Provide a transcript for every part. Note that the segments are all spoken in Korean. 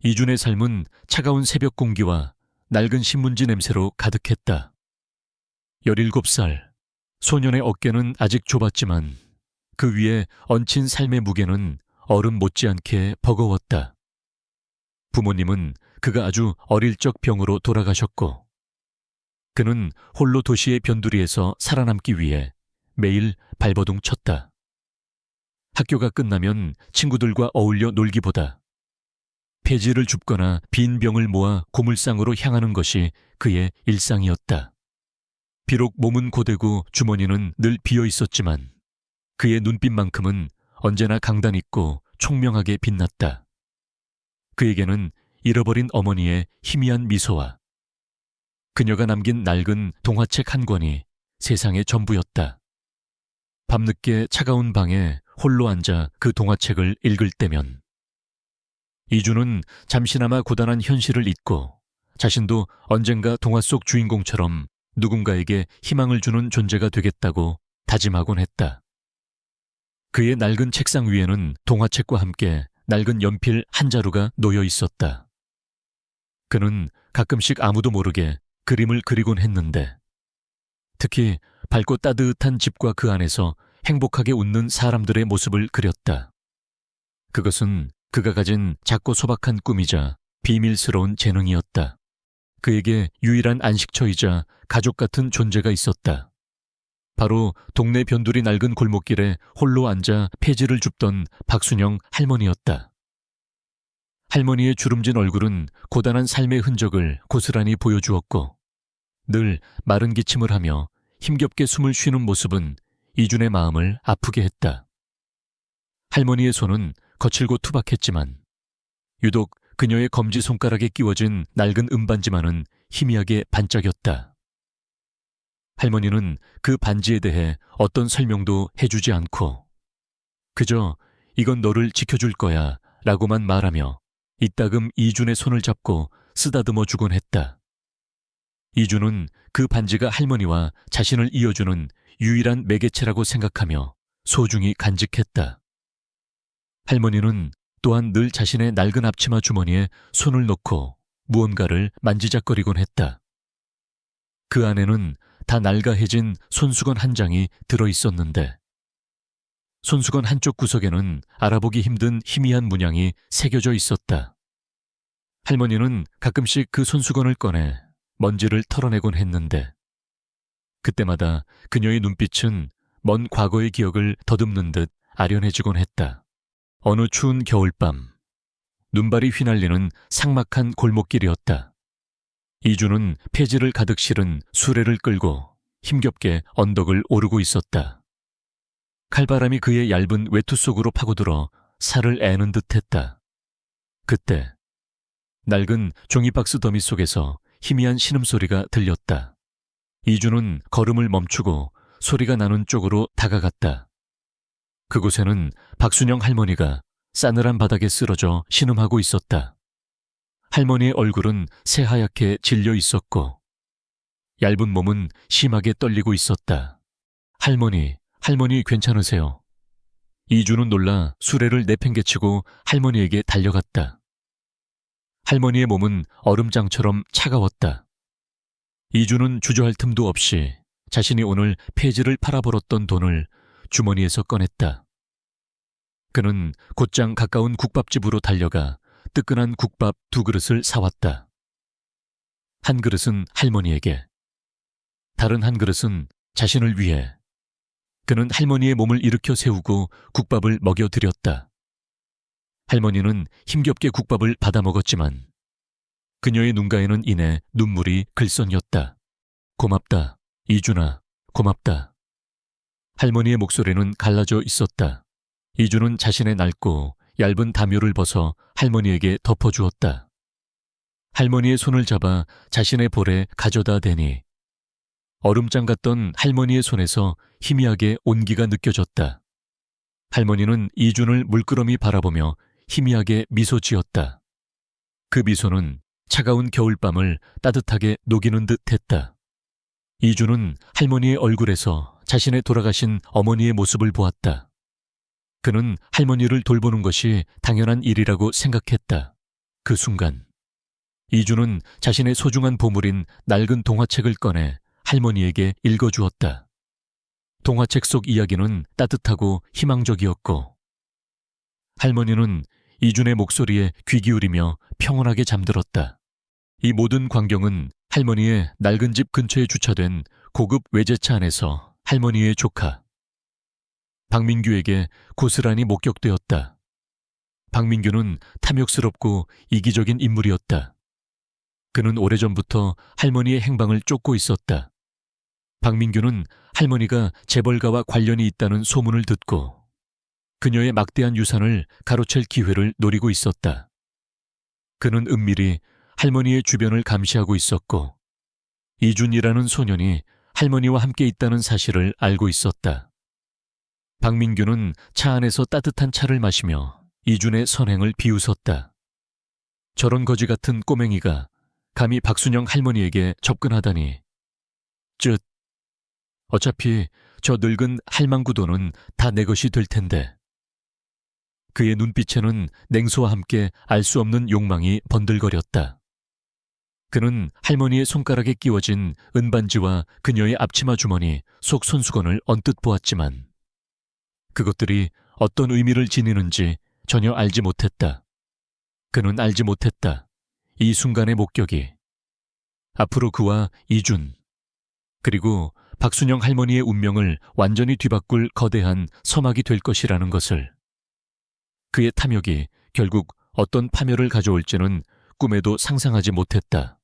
이준의 삶은 차가운 새벽 공기와 낡은 신문지 냄새로 가득했다. 17살, 소년의 어깨는 아직 좁았지만 그 위에 얹힌 삶의 무게는 얼음 못지않게 버거웠다. 부모님은 그가 아주 어릴 적 병으로 돌아가셨고 그는 홀로 도시의 변두리에서 살아남기 위해 매일 발버둥 쳤다. 학교가 끝나면 친구들과 어울려 놀기보다 폐지를 줍거나 빈 병을 모아 고물상으로 향하는 것이 그의 일상이었다. 비록 몸은 고되고 주머니는 늘 비어 있었지만 그의 눈빛만큼은 언제나 강단 있고 총명하게 빛났다. 그에게는 잃어버린 어머니의 희미한 미소와 그녀가 남긴 낡은 동화책 한 권이 세상의 전부였다. 밤늦게 차가운 방에 홀로 앉아 그 동화책을 읽을 때면 이준은 잠시나마 고단한 현실을 잊고 자신도 언젠가 동화 속 주인공처럼 누군가에게 희망을 주는 존재가 되겠다고 다짐하곤 했다. 그의 낡은 책상 위에는 동화책과 함께 낡은 연필 한 자루가 놓여 있었다. 그는 가끔씩 아무도 모르게 그림을 그리곤 했는데 특히 밝고 따뜻한 집과 그 안에서 행복하게 웃는 사람들의 모습을 그렸다. 그것은 그가 가진 작고 소박한 꿈이자 비밀스러운 재능이었다. 그에게 유일한 안식처이자 가족 같은 존재가 있었다. 바로 동네 변두리 낡은 골목길에 홀로 앉아 폐지를 줍던 박순영 할머니였다. 할머니의 주름진 얼굴은 고단한 삶의 흔적을 고스란히 보여주었고 늘 마른 기침을 하며 힘겹게 숨을 쉬는 모습은 이준의 마음을 아프게 했다. 할머니의 손은 거칠고 투박했지만 유독 그녀의 검지손가락에 끼워진 낡은 은반지만은 희미하게 반짝였다. 할머니는 그 반지에 대해 어떤 설명도 해주지 않고 그저 이건 너를 지켜줄 거야 라고만 말하며 이따금 이준의 손을 잡고 쓰다듬어 주곤 했다. 이준은 그 반지가 할머니와 자신을 이어주는 유일한 매개체라고 생각하며 소중히 간직했다. 할머니는 또한 늘 자신의 낡은 앞치마 주머니에 손을 넣고 무언가를 만지작거리곤 했다. 그 안에는 다 낡아해진 손수건 한 장이 들어있었는데 손수건 한쪽 구석에는 알아보기 힘든 희미한 문양이 새겨져 있었다. 할머니는 가끔씩 그 손수건을 꺼내 먼지를 털어내곤 했는데 그때마다 그녀의 눈빛은 먼 과거의 기억을 더듬는 듯 아련해지곤 했다. 어느 추운 겨울밤, 눈발이 휘날리는 삭막한 골목길이었다. 이준은 폐지를 가득 실은 수레를 끌고 힘겹게 언덕을 오르고 있었다. 칼바람이 그의 얇은 외투 속으로 파고들어 살을 애는 듯했다. 그때 낡은 종이박스 더미 속에서 희미한 신음소리가 들렸다. 이준은 걸음을 멈추고 소리가 나는 쪽으로 다가갔다. 그곳에는 박순영 할머니가 싸늘한 바닥에 쓰러져 신음하고 있었다. 할머니의 얼굴은 새하얗게 질려 있었고 얇은 몸은 심하게 떨리고 있었다. 할머니 괜찮으세요? 이준은 놀라 수레를 내팽개치고 할머니에게 달려갔다. 할머니의 몸은 얼음장처럼 차가웠다. 이준은 주저할 틈도 없이 자신이 오늘 폐지를 팔아벌었던 돈을 주머니에서 꺼냈다. 그는 곧장 가까운 국밥집으로 달려가 뜨끈한 국밥 2그릇을 사왔다. 한 그릇은 할머니에게, 다른 한 그릇은 자신을 위해. 그는 할머니의 몸을 일으켜 세우고 국밥을 먹여드렸다. 할머니는 힘겹게 국밥을 받아 먹었지만 그녀의 눈가에는 이내 눈물이 글썽였다. 고맙다, 이준아, 고맙다. 할머니의 목소리는 갈라져 있었다. 이준은 자신의 낡고 얇은 담요를 벗어 할머니에게 덮어주었다. 할머니의 손을 잡아 자신의 볼에 가져다 대니 얼음장 같던 할머니의 손에서 희미하게 온기가 느껴졌다. 할머니는 이준을 물끄러미 바라보며 희미하게 미소 지었다. 그 미소는 차가운 겨울밤을 따뜻하게 녹이는 듯 했다. 이준은 할머니의 얼굴에서 자신의 돌아가신 어머니의 모습을 보았다. 그는 할머니를 돌보는 것이 당연한 일이라고 생각했다. 그 순간 이주는 자신의 소중한 보물인 낡은 동화책을 꺼내 할머니에게 읽어주었다. 동화책 속 이야기는 따뜻하고 희망적이었고 할머니는 이준의 목소리에 귀 기울이며 평온하게 잠들었다. 이 모든 광경은 할머니의 낡은 집 근처에 주차된 고급 외제차 안에서 할머니의 조카 박민규에게 고스란히 목격되었다. 박민규는 탐욕스럽고 이기적인 인물이었다. 그는 오래전부터 할머니의 행방을 쫓고 있었다. 박민규는 할머니가 재벌가와 관련이 있다는 소문을 듣고 그녀의 막대한 유산을 가로챌 기회를 노리고 있었다. 그는 은밀히 할머니의 주변을 감시하고 있었고 이준이라는 소년이 할머니와 함께 있다는 사실을 알고 있었다. 박민규는 차 안에서 따뜻한 차를 마시며 이준의 선행을 비웃었다. 저런 거지 같은 꼬맹이가 감히 박순영 할머니에게 접근하다니. 쯧. 어차피 저 늙은 할망구도는 다 내 것이 될 텐데. 그의 눈빛에는 냉소와 함께 알 수 없는 욕망이 번들거렸다. 그는 할머니의 손가락에 끼워진 은반지와 그녀의 앞치마 주머니, 속 손수건을 언뜻 보았지만 그것들이 어떤 의미를 지니는지 전혀 알지 못했다. 그는 알지 못했다. 이 순간의 목격이 앞으로 그와 이준 그리고 박순영 할머니의 운명을 완전히 뒤바꿀 거대한 서막이 될 것이라는 것을. 그의 탐욕이 결국 어떤 파멸을 가져올지는 꿈에도 상상하지 못했다.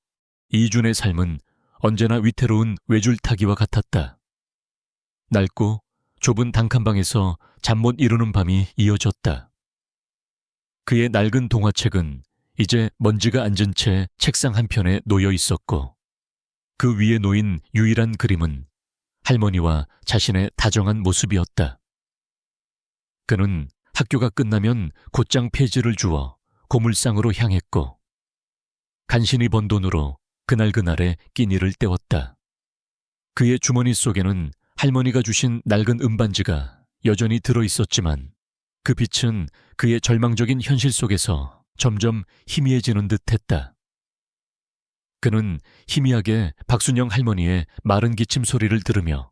이준의 삶은 언제나 위태로운 외줄타기와 같았다. 낡고 좁은 단칸방에서 잠 못 이루는 밤이 이어졌다. 그의 낡은 동화책은 이제 먼지가 앉은 채 책상 한편에 놓여 있었고 그 위에 놓인 유일한 그림은 할머니와 자신의 다정한 모습이었다. 그는 학교가 끝나면 곧장 폐지를 주워 고물상으로 향했고 간신히 번 돈으로 그날그날의 끼니를 때웠다. 그의 주머니 속에는 할머니가 주신 낡은 은반지가 여전히 들어있었지만 그 빛은 그의 절망적인 현실 속에서 점점 희미해지는 듯했다. 그는 희미하게 박순영 할머니의 마른 기침 소리를 들으며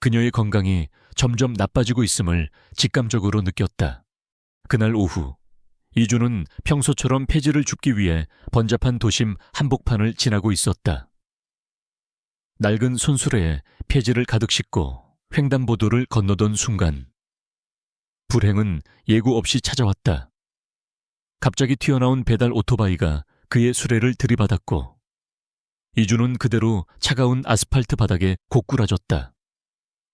그녀의 건강이 점점 나빠지고 있음을 직감적으로 느꼈다. 그날 오후 이준은 평소처럼 폐지를 줍기 위해 번잡한 도심 한복판을 지나고 있었다. 낡은 손수레에 폐지를 가득 싣고 횡단보도를 건너던 순간 불행은 예고 없이 찾아왔다. 갑자기 튀어나온 배달 오토바이가 그의 수레를 들이받았고 이준은 그대로 차가운 아스팔트 바닥에 고꾸라졌다.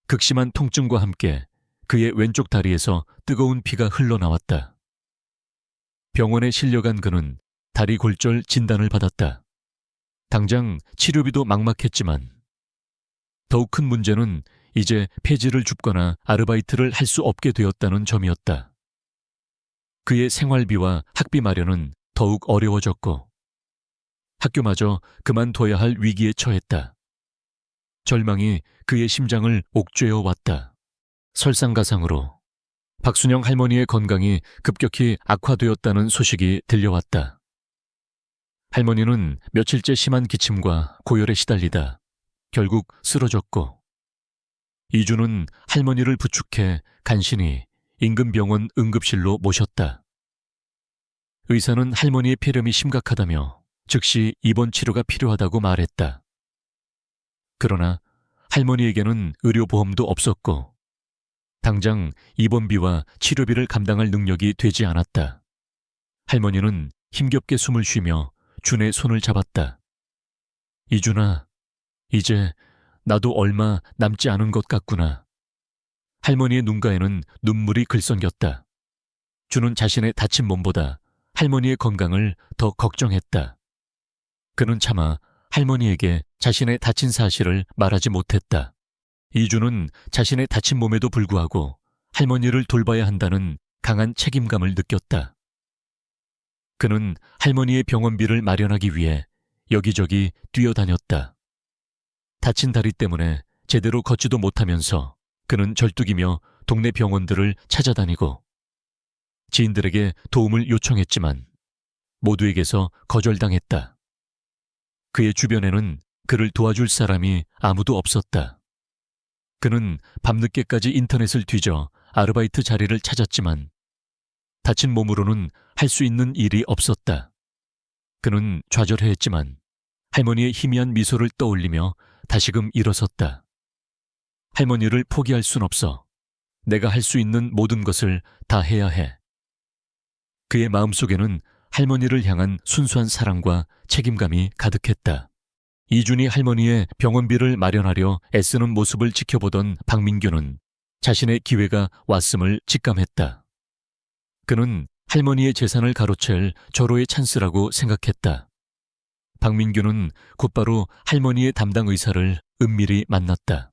극심한 통증과 함께 그의 왼쪽 다리에서 뜨거운 피가 흘러나왔다. 병원에 실려간 그는 다리 골절 진단을 받았다. 당장 치료비도 막막했지만 더욱 큰 문제는 이제 폐지를 줍거나 아르바이트를 할 수 없게 되었다는 점이었다. 그의 생활비와 학비 마련은 더욱 어려워졌고 학교마저 그만둬야 할 위기에 처했다. 절망이 그의 심장을 옥죄어 왔다. 설상가상으로 박순영 할머니의 건강이 급격히 악화되었다는 소식이 들려왔다. 할머니는 며칠째 심한 기침과 고열에 시달리다 결국 쓰러졌고 이준은 할머니를 부축해 간신히 인근 병원 응급실로 모셨다. 의사는 할머니의 폐렴이 심각하다며 즉시 입원 치료가 필요하다고 말했다. 그러나 할머니에게는 의료보험도 없었고 당장 입원비와 치료비를 감당할 능력이 되지 않았다. 할머니는 힘겹게 숨을 쉬며 준의 손을 잡았다. 이준아, 이제 나도 얼마 남지 않은 것 같구나. 할머니의 눈가에는 눈물이 글썽겼다. 준은 자신의 다친 몸보다 할머니의 건강을 더 걱정했다. 그는 차마 할머니에게 자신의 다친 사실을 말하지 못했다. 이준은 자신의 다친 몸에도 불구하고 할머니를 돌봐야 한다는 강한 책임감을 느꼈다. 그는 할머니의 병원비를 마련하기 위해 여기저기 뛰어다녔다. 다친 다리 때문에 제대로 걷지도 못하면서 그는 절뚝이며 동네 병원들을 찾아다니고 지인들에게 도움을 요청했지만 모두에게서 거절당했다. 그의 주변에는 그를 도와줄 사람이 아무도 없었다. 그는 밤늦게까지 인터넷을 뒤져 아르바이트 자리를 찾았지만 다친 몸으로는 할 수 있는 일이 없었다. 그는 좌절해했지만 할머니의 희미한 미소를 떠올리며 다시금 일어섰다. 할머니를 포기할 순 없어. 내가 할 수 있는 모든 것을 다 해야 해. 그의 마음속에는 할머니를 향한 순수한 사랑과 책임감이 가득했다. 이준이 할머니의 병원비를 마련하려 애쓰는 모습을 지켜보던 박민규는 자신의 기회가 왔음을 직감했다. 그는 할머니의 재산을 가로챌 절호의 찬스라고 생각했다. 박민규는 곧바로 할머니의 담당 의사를 은밀히 만났다.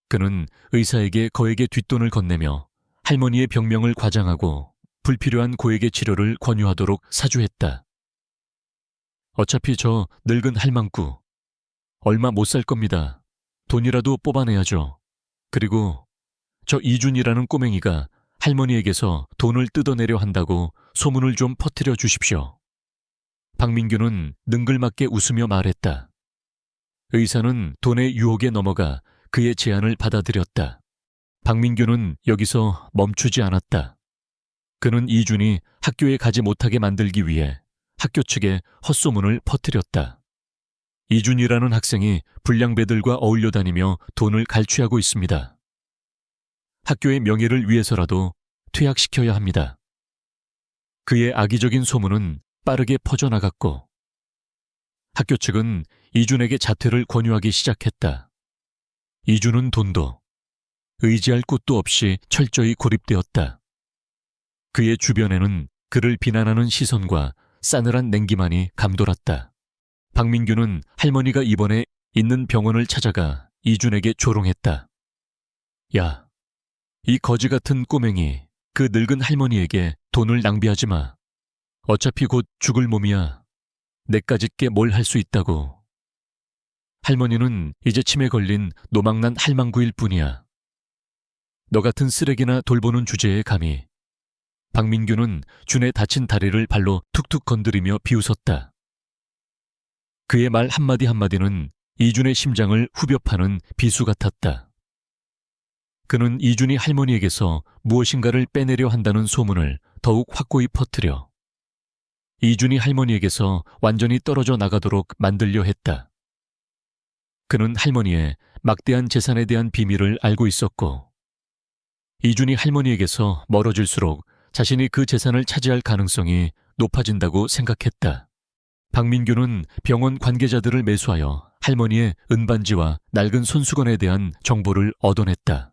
그는 의사에게 거액의 뒷돈을 건네며 할머니의 병명을 과장하고 불필요한 고액의 치료를 권유하도록 사주했다. 어차피 저 늙은 할망구 얼마 못 살 겁니다. 돈이라도 뽑아내야죠. 그리고 저 이준이라는 꼬맹이가 할머니에게서 돈을 뜯어내려 한다고 소문을 좀 퍼뜨려 주십시오. 박민규는 능글맞게 웃으며 말했다. 의사는 돈의 유혹에 넘어가 그의 제안을 받아들였다. 박민규는 여기서 멈추지 않았다. 그는 이준이 학교에 가지 못하게 만들기 위해 학교 측에 헛소문을 퍼뜨렸다. 이준이라는 학생이 불량배들과 어울려 다니며 돈을 갈취하고 있습니다. 학교의 명예를 위해서라도 퇴학시켜야 합니다. 그의 악의적인 소문은 빠르게 퍼져나갔고 학교 측은 이준에게 자퇴를 권유하기 시작했다. 이준은 돈도 의지할 곳도 없이 철저히 고립되었다. 그의 주변에는 그를 비난하는 시선과 싸늘한 냉기만이 감돌았다. 박민규는 할머니가 입원해 있는 병원을 찾아가 이준에게 조롱했다. 야, 이 거지 같은 꼬맹이 그 늙은 할머니에게 돈을 낭비하지 마. 어차피 곧 죽을 몸이야. 내까짓게 뭘 할 수 있다고. 할머니는 이제 치매 걸린 노망난 할망구일 뿐이야. 너 같은 쓰레기나 돌보는 주제에 감히. 박민규는 준의 다친 다리를 발로 툭툭 건드리며 비웃었다. 그의 말 한마디 한마디는 이준의 심장을 후벼 파는 비수 같았다. 그는 이준이 할머니에게서 무엇인가를 빼내려 한다는 소문을 더욱 확고히 퍼뜨려 이준이 할머니에게서 완전히 떨어져 나가도록 만들려 했다. 그는 할머니의 막대한 재산에 대한 비밀을 알고 있었고 이준이 할머니에게서 멀어질수록 자신이 그 재산을 차지할 가능성이 높아진다고 생각했다. 박민규는 병원 관계자들을 매수하여 할머니의 은반지와 낡은 손수건에 대한 정보를 얻어냈다.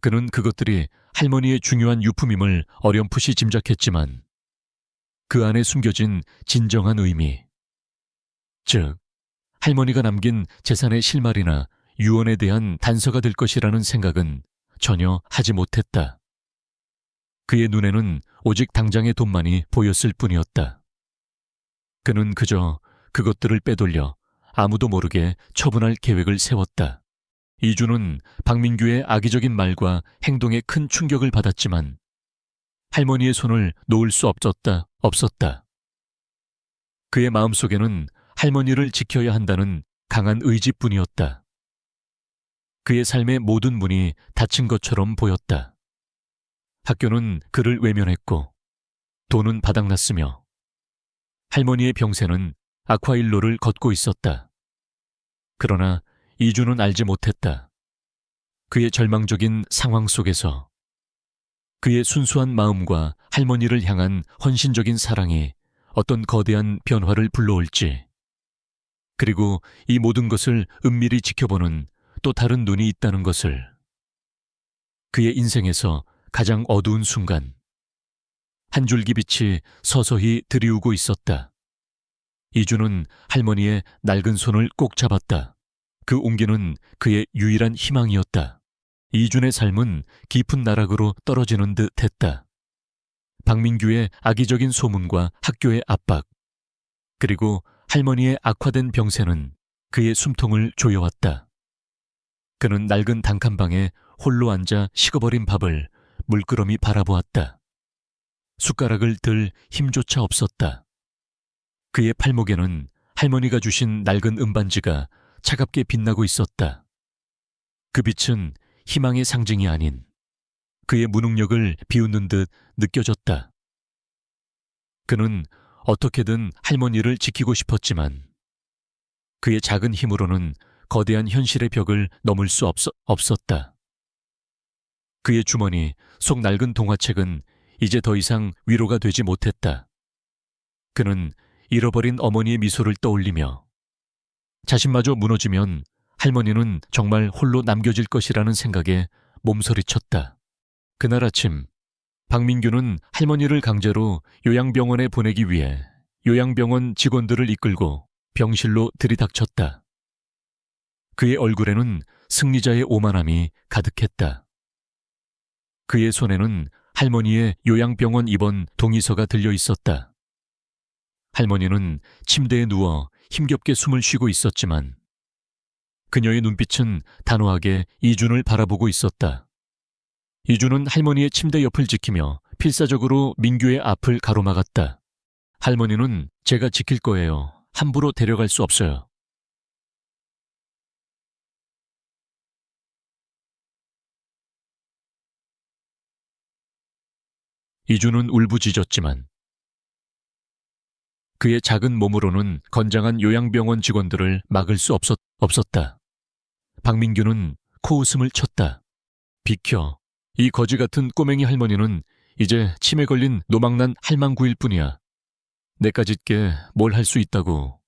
그는 그것들이 할머니의 중요한 유품임을 어렴풋이 짐작했지만 그 안에 숨겨진 진정한 의미, 즉 할머니가 남긴 재산의 실마리나 유언에 대한 단서가 될 것이라는 생각은 전혀 하지 못했다. 그의 눈에는 오직 당장의 돈만이 보였을 뿐이었다. 그는 그저 그것들을 빼돌려 아무도 모르게 처분할 계획을 세웠다. 이준은 박민규의 악의적인 말과 행동에 큰 충격을 받았지만 할머니의 손을 놓을 수 없었다. 그의 마음속에는 할머니를 지켜야 한다는 강한 의지뿐이었다. 그의 삶의 모든 문이 닫힌 것처럼 보였다. 학교는 그를 외면했고 돈은 바닥났으며 할머니의 병세는 아쿠아일로를 걷고 있었다. 그러나 이준은 알지 못했다. 그의 절망적인 상황 속에서 그의 순수한 마음과 할머니를 향한 헌신적인 사랑이 어떤 거대한 변화를 불러올지, 그리고 이 모든 것을 은밀히 지켜보는 또 다른 눈이 있다는 것을. 그의 인생에서 가장 어두운 순간, 한 줄기 빛이 서서히 들이우고 있었다. 이준은 할머니의 낡은 손을 꼭 잡았다. 그 온기는 그의 유일한 희망이었다. 이준의 삶은 깊은 나락으로 떨어지는 듯 했다. 박민규의 악의적인 소문과 학교의 압박, 그리고 할머니의 악화된 병세는 그의 숨통을 조여왔다. 그는 낡은 단칸방에 홀로 앉아 식어버린 밥을 물끄러미 바라보았다. 숟가락을 들 힘조차 없었다. 그의 팔목에는 할머니가 주신 낡은 은반지가 차갑게 빛나고 있었다. 그 빛은 희망의 상징이 아닌 그의 무능력을 비웃는 듯 느껴졌다. 그는 어떻게든 할머니를 지키고 싶었지만 그의 작은 힘으로는 거대한 현실의 벽을 넘을 수 없었다. 그의 주머니 속 낡은 동화책은 이제 더 이상 위로가 되지 못했다. 그는 잃어버린 어머니의 미소를 떠올리며 자신마저 무너지면 할머니는 정말 홀로 남겨질 것이라는 생각에 몸서리쳤다. 그날 아침 박민규는 할머니를 강제로 요양병원에 보내기 위해 요양병원 직원들을 이끌고 병실로 들이닥쳤다. 그의 얼굴에는 승리자의 오만함이 가득했다. 그의 손에는 할머니의 요양병원 입원 동의서가 들려 있었다. 할머니는 침대에 누워 힘겹게 숨을 쉬고 있었지만 그녀의 눈빛은 단호하게 이준을 바라보고 있었다. 이준은 할머니의 침대 옆을 지키며 필사적으로 민규의 앞을 가로막았다. 할머니는 제가 지킬 거예요. 함부로 데려갈 수 없어요. 이준은 울부짖었지만 그의 작은 몸으로는 건장한 요양병원 직원들을 막을 수 없었다. 박민규는 코웃음을 쳤다. 비켜. 이 거지 같은 꼬맹이 할머니는 이제 치매 걸린 노망난 할망구일 뿐이야. 내까짓게 뭘 할 수 있다고.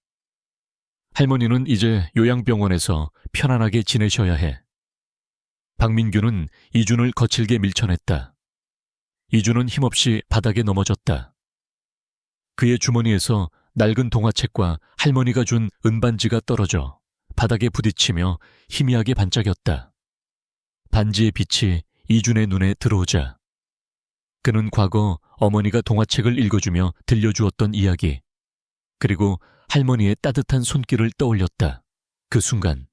할머니는 이제 요양병원에서 편안하게 지내셔야 해. 박민규는 이준을 거칠게 밀쳐냈다. 이준은 힘없이 바닥에 넘어졌다. 그의 주머니에서 낡은 동화책과 할머니가 준 은반지가 떨어져 바닥에 부딪히며 희미하게 반짝였다. 반지의 빛이 이준의 눈에 들어오자 그는 과거 어머니가 동화책을 읽어주며 들려주었던 이야기, 그리고 할머니의 따뜻한 손길을 떠올렸다. 그 순간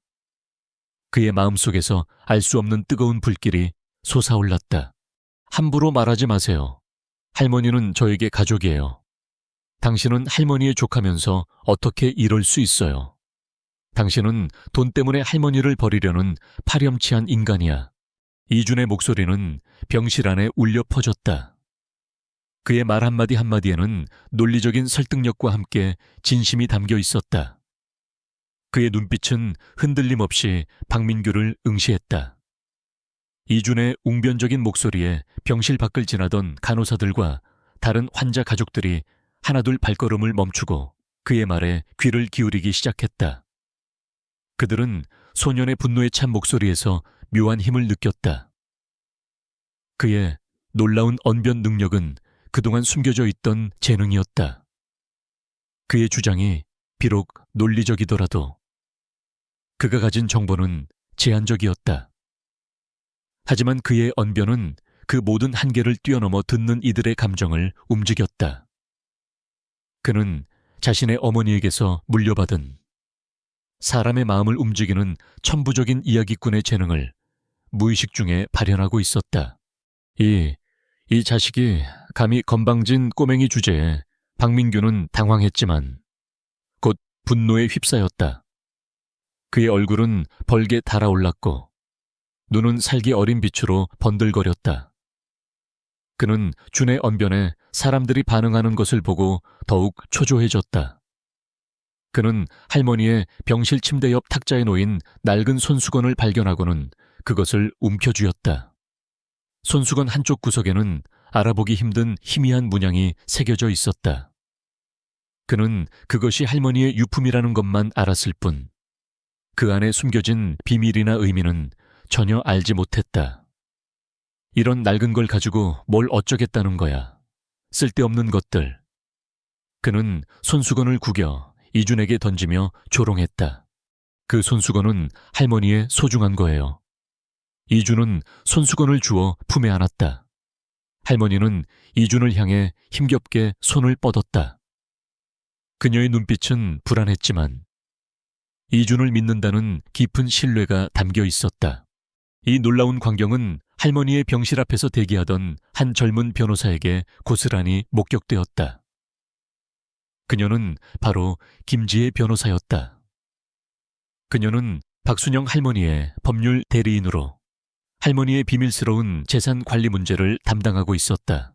그의 마음속에서 알 수 없는 뜨거운 불길이 솟아올랐다. 함부로 말하지 마세요. 할머니는 저에게 가족이에요. 당신은 할머니의 조카면서 어떻게 이럴 수 있어요? 당신은 돈 때문에 할머니를 버리려는 파렴치한 인간이야. 이준의 목소리는 병실 안에 울려 퍼졌다. 그의 말 한마디 한마디에는 논리적인 설득력과 함께 진심이 담겨 있었다. 그의 눈빛은 흔들림 없이 박민규를 응시했다. 이준의 웅변적인 목소리에 병실 밖을 지나던 간호사들과 다른 환자 가족들이 하나둘 발걸음을 멈추고 그의 말에 귀를 기울이기 시작했다. 그들은 소년의 분노에 찬 목소리에서 묘한 힘을 느꼈다. 그의 놀라운 언변 능력은 그동안 숨겨져 있던 재능이었다. 그의 주장이 비록 논리적이더라도 그가 가진 정보는 제한적이었다. 하지만 그의 언변은 그 모든 한계를 뛰어넘어 듣는 이들의 감정을 움직였다. 그는 자신의 어머니에게서 물려받은 사람의 마음을 움직이는 천부적인 이야기꾼의 재능을 무의식 중에 발현하고 있었다. 이 자식이 감히 건방진 꼬맹이 주제에 박민규는 당황했지만 곧 분노에 휩싸였다. 그의 얼굴은 벌게 달아올랐고 눈은 살기 어린 빛으로 번들거렸다. 그는 준의 언변에 사람들이 반응하는 것을 보고 더욱 초조해졌다. 그는 할머니의 병실 침대 옆 탁자에 놓인 낡은 손수건을 발견하고는 그것을 움켜쥐었다. 손수건 한쪽 구석에는 알아보기 힘든 희미한 문양이 새겨져 있었다. 그는 그것이 할머니의 유품이라는 것만 알았을 뿐 그 안에 숨겨진 비밀이나 의미는 전혀 알지 못했다. 이런 낡은 걸 가지고 뭘 어쩌겠다는 거야. 쓸데없는 것들. 그는 손수건을 구겨 이준에게 던지며 조롱했다. 그 손수건은 할머니의 소중한 거예요. 이준은 손수건을 주워 품에 안았다. 할머니는 이준을 향해 힘겹게 손을 뻗었다. 그녀의 눈빛은 불안했지만 이준을 믿는다는 깊은 신뢰가 담겨 있었다. 이 놀라운 광경은 할머니의 병실 앞에서 대기하던 한 젊은 변호사에게 고스란히 목격되었다. 그녀는 바로 김지혜 변호사였다. 그녀는 박순영 할머니의 법률 대리인으로 할머니의 비밀스러운 재산 관리 문제를 담당하고 있었다.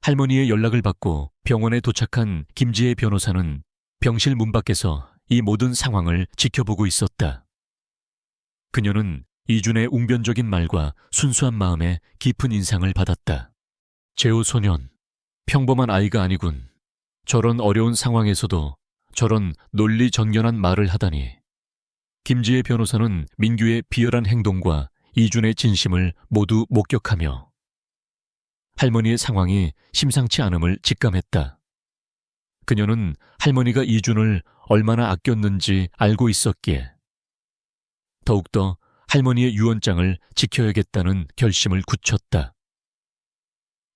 할머니의 연락을 받고 병원에 도착한 김지혜 변호사는 병실 문 밖에서 이 모든 상황을 지켜보고 있었다. 그녀는 이준의 웅변적인 말과 순수한 마음에 깊은 인상을 받았다. 제호 소년, 평범한 아이가 아니군. 저런 어려운 상황에서도 저런 논리정연한 말을 하다니. 김지혜 변호사는 민규의 비열한 행동과 이준의 진심을 모두 목격하며 할머니의 상황이 심상치 않음을 직감했다. 그녀는 할머니가 이준을 얼마나 아꼈는지 알고 있었기에 더욱더 할머니의 유언장을 지켜야겠다는 결심을 굳혔다.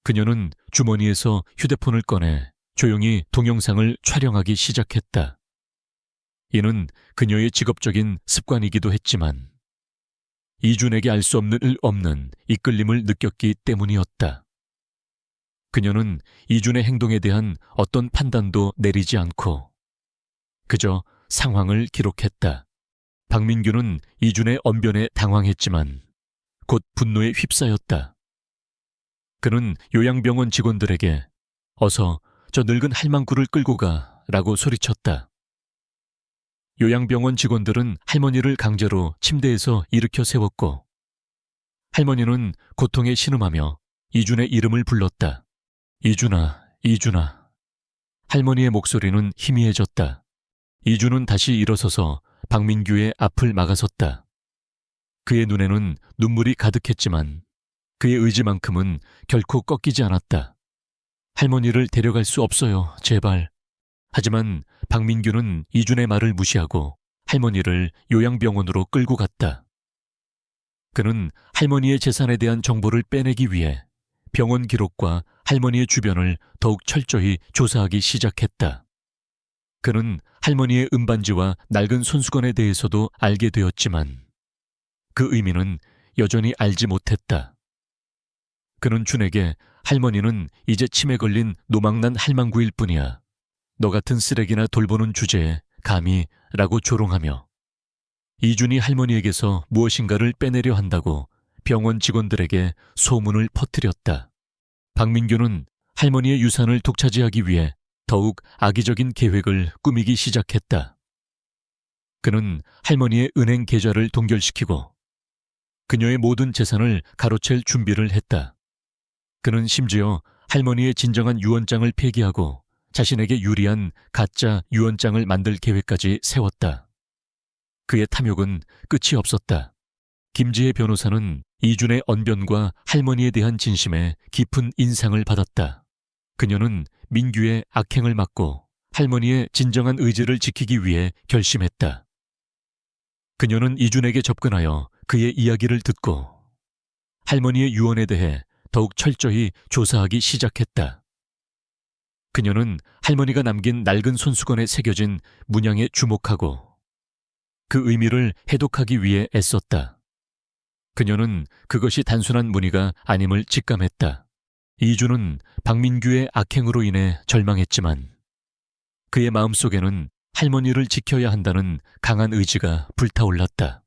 그녀는 주머니에서 휴대폰을 꺼내 조용히 동영상을 촬영하기 시작했다. 이는 그녀의 직업적인 습관이기도 했지만 이준에게 알 수 없는 이끌림을 느꼈기 때문이었다. 그녀는 이준의 행동에 대한 어떤 판단도 내리지 않고 그저 상황을 기록했다. 박민규는 이준의 언변에 당황했지만 곧 분노에 휩싸였다. 그는 요양병원 직원들에게 어서 저 늙은 할망구를 끌고 가라고 소리쳤다. 요양병원 직원들은 할머니를 강제로 침대에서 일으켜 세웠고 할머니는 고통에 신음하며 이준의 이름을 불렀다. 이준아, 이준아. 할머니의 목소리는 희미해졌다. 이준은 다시 일어서서 박민규의 앞을 막아섰다. 그의 눈에는 눈물이 가득했지만 그의 의지만큼은 결코 꺾이지 않았다. 할머니를 데려갈 수 없어요, 제발. 하지만 박민규는 이준의 말을 무시하고 할머니를 요양병원으로 끌고 갔다. 그는 할머니의 재산에 대한 정보를 빼내기 위해 병원 기록과 할머니의 주변을 더욱 철저히 조사하기 시작했다. 그는 할머니의 은반지와 낡은 손수건에 대해서도 알게 되었지만 그 의미는 여전히 알지 못했다. 그는 준에게 할머니는 이제 치매 걸린 노망난 할망구일 뿐이야. 너 같은 쓰레기나 돌보는 주제에 감히 라고 조롱하며 이준이 할머니에게서 무엇인가를 빼내려 한다고 병원 직원들에게 소문을 퍼뜨렸다. 박민규는 할머니의 유산을 독차지하기 위해 더욱 악의적인 계획을 꾸미기 시작했다. 그는 할머니의 은행 계좌를 동결시키고 그녀의 모든 재산을 가로챌 준비를 했다. 그는 심지어 할머니의 진정한 유언장을 폐기하고 자신에게 유리한 가짜 유언장을 만들 계획까지 세웠다. 그의 탐욕은 끝이 없었다. 김지혜 변호사는 이준의 언변과 할머니에 대한 진심에 깊은 인상을 받았다. 그녀는 민규의 악행을 막고 할머니의 진정한 의지를 지키기 위해 결심했다. 그녀는 이준에게 접근하여 그의 이야기를 듣고 할머니의 유언에 대해 더욱 철저히 조사하기 시작했다. 그녀는 할머니가 남긴 낡은 손수건에 새겨진 문양에 주목하고 그 의미를 해독하기 위해 애썼다. 그녀는 그것이 단순한 문의가 아님을 직감했다. 이준은 박민규의 악행으로 인해 절망했지만 그의 마음속에는 할머니를 지켜야 한다는 강한 의지가 불타올랐다.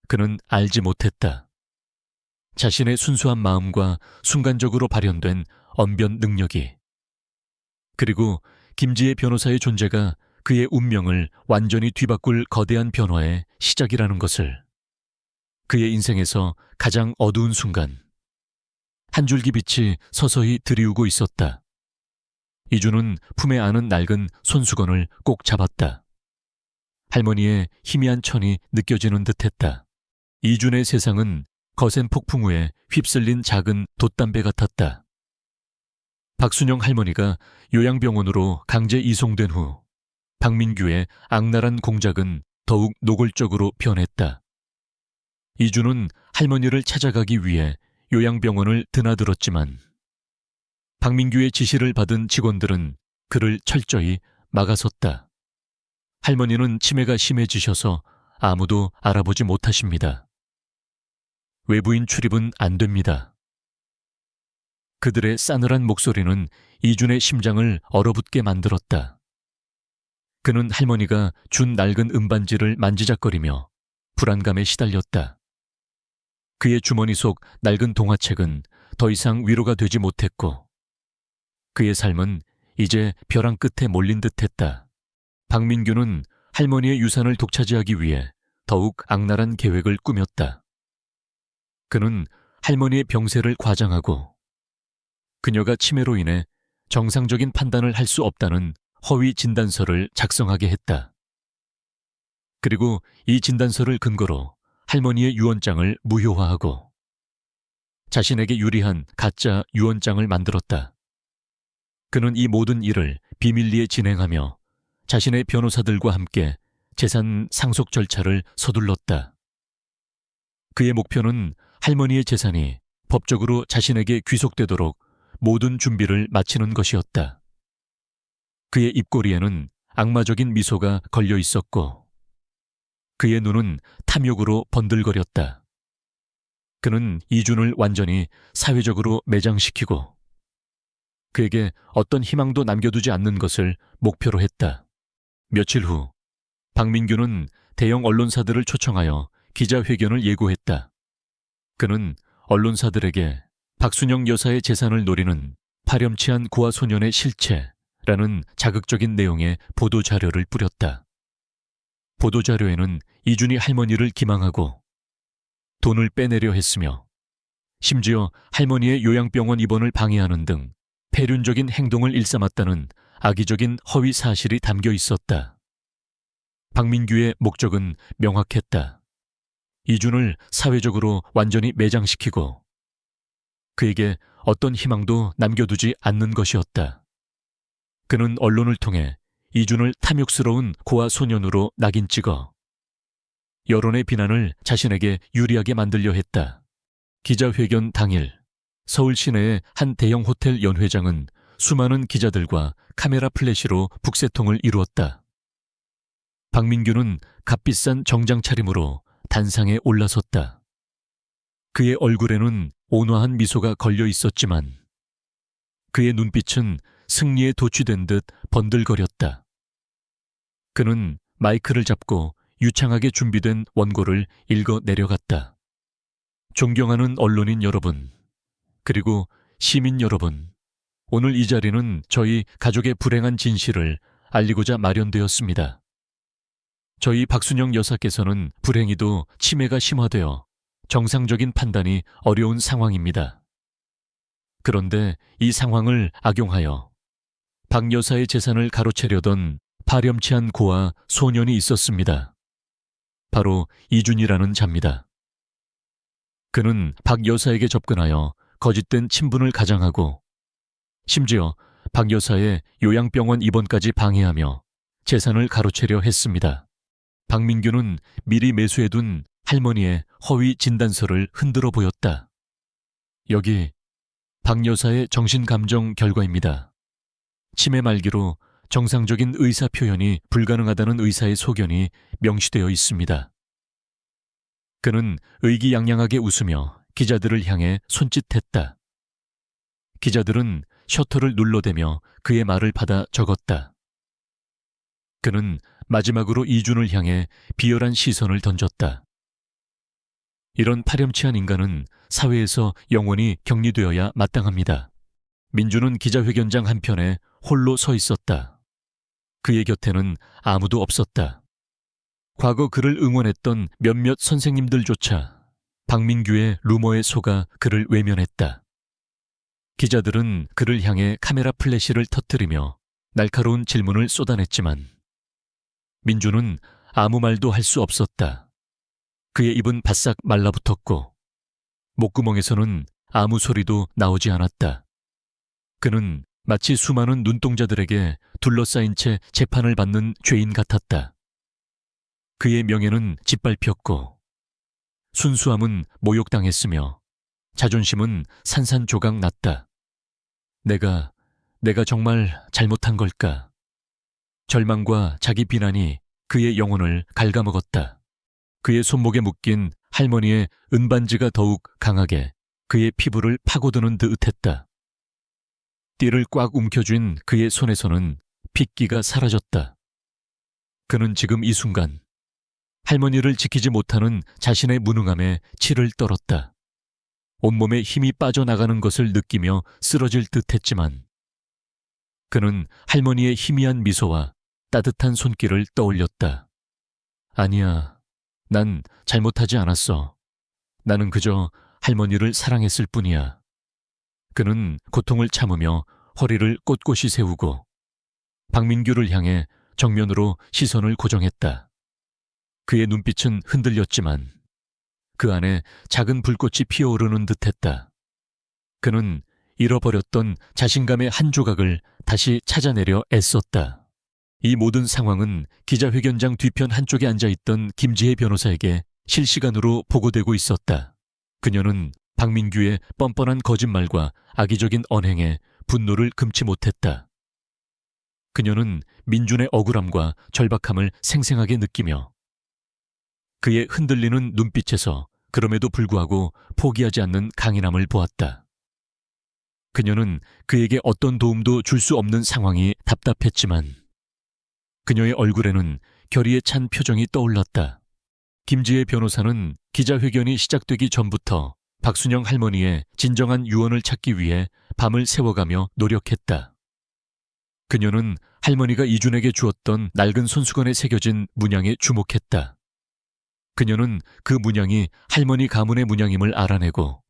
그는 알지 못했다. 자신의 순수한 마음과 순간적으로 발현된 언변 능력이 그리고 김지혜 변호사의 존재가 그의 운명을 완전히 뒤바꿀 거대한 변화의 시작이라는 것을 그의 인생에서 가장 어두운 순간 한 줄기 빛이 서서히 드리우고 있었다. 이준은 품에 안은 낡은 손수건을 꼭 잡았다. 할머니의 희미한 천이 느껴지는 듯했다. 이준의 세상은 거센 폭풍 후에 휩쓸린 작은 돛담배 같았다. 박순영 할머니가 요양병원으로 강제 이송된 후 박민규의 악랄한 공작은 더욱 노골적으로 변했다. 이준은 할머니를 찾아가기 위해 요양병원을 드나들었지만 박민규의 지시를 받은 직원들은 그를 철저히 막아섰다. 할머니는 치매가 심해지셔서 아무도 알아보지 못하십니다. 외부인 출입은 안 됩니다. 그들의 싸늘한 목소리는 이준의 심장을 얼어붙게 만들었다. 그는 할머니가 준 낡은 음반지를 만지작거리며 불안감에 시달렸다. 그의 주머니 속 낡은 동화책은 더 이상 위로가 되지 못했고 그의 삶은 이제 벼랑 끝에 몰린 듯했다. 박민규는 할머니의 유산을 독차지하기 위해 더욱 악랄한 계획을 꾸몄다. 그는 할머니의 병세를 과장하고 그녀가 치매로 인해 정상적인 판단을 할 수 없다는 허위 진단서를 작성하게 했다. 그리고 이 진단서를 근거로 할머니의 유언장을 무효화하고 자신에게 유리한 가짜 유언장을 만들었다. 그는 이 모든 일을 비밀리에 진행하며 자신의 변호사들과 함께 재산 상속 절차를 서둘렀다. 그의 목표는 할머니의 재산이 법적으로 자신에게 귀속되도록 모든 준비를 마치는 것이었다. 그의 입꼬리에는 악마적인 미소가 걸려 있었고 그의 눈은 탐욕으로 번들거렸다. 그는 이준을 완전히 사회적으로 매장시키고 그에게 어떤 희망도 남겨두지 않는 것을 목표로 했다. 며칠 후 박민규는 대형 언론사들을 초청하여 기자회견을 예고했다. 그는 언론사들에게 박순영 여사의 재산을 노리는 파렴치한 고아 소년의 실체라는 자극적인 내용의 보도자료를 뿌렸다. 보도자료에는 이준이 할머니를 기망하고 돈을 빼내려 했으며 심지어 할머니의 요양병원 입원을 방해하는 등 폐륜적인 행동을 일삼았다는 악의적인 허위 사실이 담겨 있었다. 박민규의 목적은 명확했다. 이준을 사회적으로 완전히 매장시키고 그에게 어떤 희망도 남겨두지 않는 것이었다. 그는 언론을 통해 이준을 탐욕스러운 고아 소년으로 낙인 찍어 여론의 비난을 자신에게 유리하게 만들려 했다. 기자회견 당일 서울 시내의 한 대형 호텔 연회장은 수많은 기자들과 카메라 플래시로 북새통을 이루었다. 박민규는 값비싼 정장 차림으로 단상에 올라섰다. 그의 얼굴에는 온화한 미소가 걸려 있었지만 그의 눈빛은 승리에 도취된 듯 번들거렸다. 그는 마이크를 잡고 유창하게 준비된 원고를 읽어 내려갔다. 존경하는 언론인 여러분, 그리고 시민 여러분, 오늘 이 자리는 저희 가족의 불행한 진실을 알리고자 마련되었습니다. 저희 박순영 여사께서는 불행히도 치매가 심화되어 정상적인 판단이 어려운 상황입니다. 그런데 이 상황을 악용하여 박 여사의 재산을 가로채려던 파렴치한 고아 소년이 있었습니다. 바로 이준이라는 자입니다. 그는 박 여사에게 접근하여 거짓된 친분을 가장하고 심지어 박 여사의 요양병원 입원까지 방해하며 재산을 가로채려 했습니다. 박민규는 미리 매수해둔 할머니의 허위 진단서를 흔들어 보였다. 여기 박 여사의 정신감정 결과입니다. 치매 말기로 정상적인 의사 표현이 불가능하다는 의사의 소견이 명시되어 있습니다. 그는 의기양양하게 웃으며 기자들을 향해 손짓했다. 기자들은 셔터를 눌러대며 그의 말을 받아 적었다. 그는 마지막으로 이준을 향해 비열한 시선을 던졌다. 이런 파렴치한 인간은 사회에서 영원히 격리되어야 마땅합니다. 민주는 기자회견장 한편에 홀로 서 있었다. 그의 곁에는 아무도 없었다. 과거 그를 응원했던 몇몇 선생님들조차 박민규의 루머에 속아 그를 외면했다. 기자들은 그를 향해 카메라 플래시를 터뜨리며 날카로운 질문을 쏟아냈지만 민주는 아무 말도 할 수 없었다. 그의 입은 바싹 말라붙었고 목구멍에서는 아무 소리도 나오지 않았다. 그는 마치 수많은 눈동자들에게 둘러싸인 채 재판을 받는 죄인 같았다. 그의 명예는 짓밟혔고 순수함은 모욕당했으며 자존심은 산산조각 났다. 내가 정말 잘못한 걸까? 절망과 자기 비난이 그의 영혼을 갉아먹었다. 그의 손목에 묶인 할머니의 은반지가 더욱 강하게 그의 피부를 파고드는 듯했다. 띠를 꽉 움켜쥔 그의 손에서는 핏기가 사라졌다. 그는 지금 이 순간 할머니를 지키지 못하는 자신의 무능함에 치를 떨었다. 온몸에 힘이 빠져나가는 것을 느끼며 쓰러질 듯했지만 그는 할머니의 희미한 미소와 따뜻한 손길을 떠올렸다. 아니야, 난 잘못하지 않았어. 나는 그저 할머니를 사랑했을 뿐이야. 그는 고통을 참으며 허리를 꼿꼿이 세우고 박민규를 향해 정면으로 시선을 고정했다. 그의 눈빛은 흔들렸지만 그 안에 작은 불꽃이 피어오르는 듯했다. 그는 잃어버렸던 자신감의 한 조각을 다시 찾아내려 애썼다. 이 모든 상황은 기자회견장 뒤편 한쪽에 앉아있던 김지혜 변호사에게 실시간으로 보고되고 있었다. 그녀는 박민규의 뻔뻔한 거짓말과 악의적인 언행에 분노를 금치 못했다. 그녀는 민준의 억울함과 절박함을 생생하게 느끼며 그의 흔들리는 눈빛에서 그럼에도 불구하고 포기하지 않는 강인함을 보았다. 그녀는 그에게 어떤 도움도 줄 수 없는 상황이 답답했지만 그녀의 얼굴에는 결의에 찬 표정이 떠올랐다. 김지혜 변호사는 기자회견이 시작되기 전부터 박순영 할머니의 진정한 유언을 찾기 위해 밤을 새워가며 노력했다. 그녀는 할머니가 이준에게 주었던 낡은 손수건에 새겨진 문양에 주목했다. 그녀는 그 문양이 할머니 가문의 문양임을 알아내고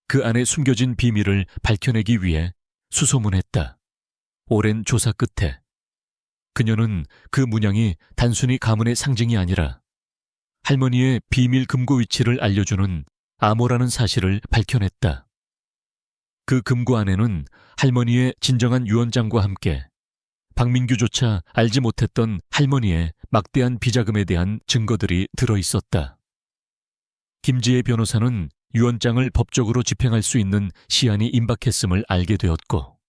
그 안에 숨겨진 비밀을 밝혀내기 위해 수소문했다. 오랜 조사 끝에 그녀는 그 문양이 단순히 가문의 상징이 아니라 할머니의 비밀 금고 위치를 알려주는 암호라는 사실을 밝혀냈다. 그 금고 안에는 할머니의 진정한 유언장과 함께 박민규조차 알지 못했던 할머니의 막대한 비자금에 대한 증거들이 들어있었다. 김지혜 변호사는 유언장을 법적으로 집행할 수 있는 시한이 임박했음을 알게 되었고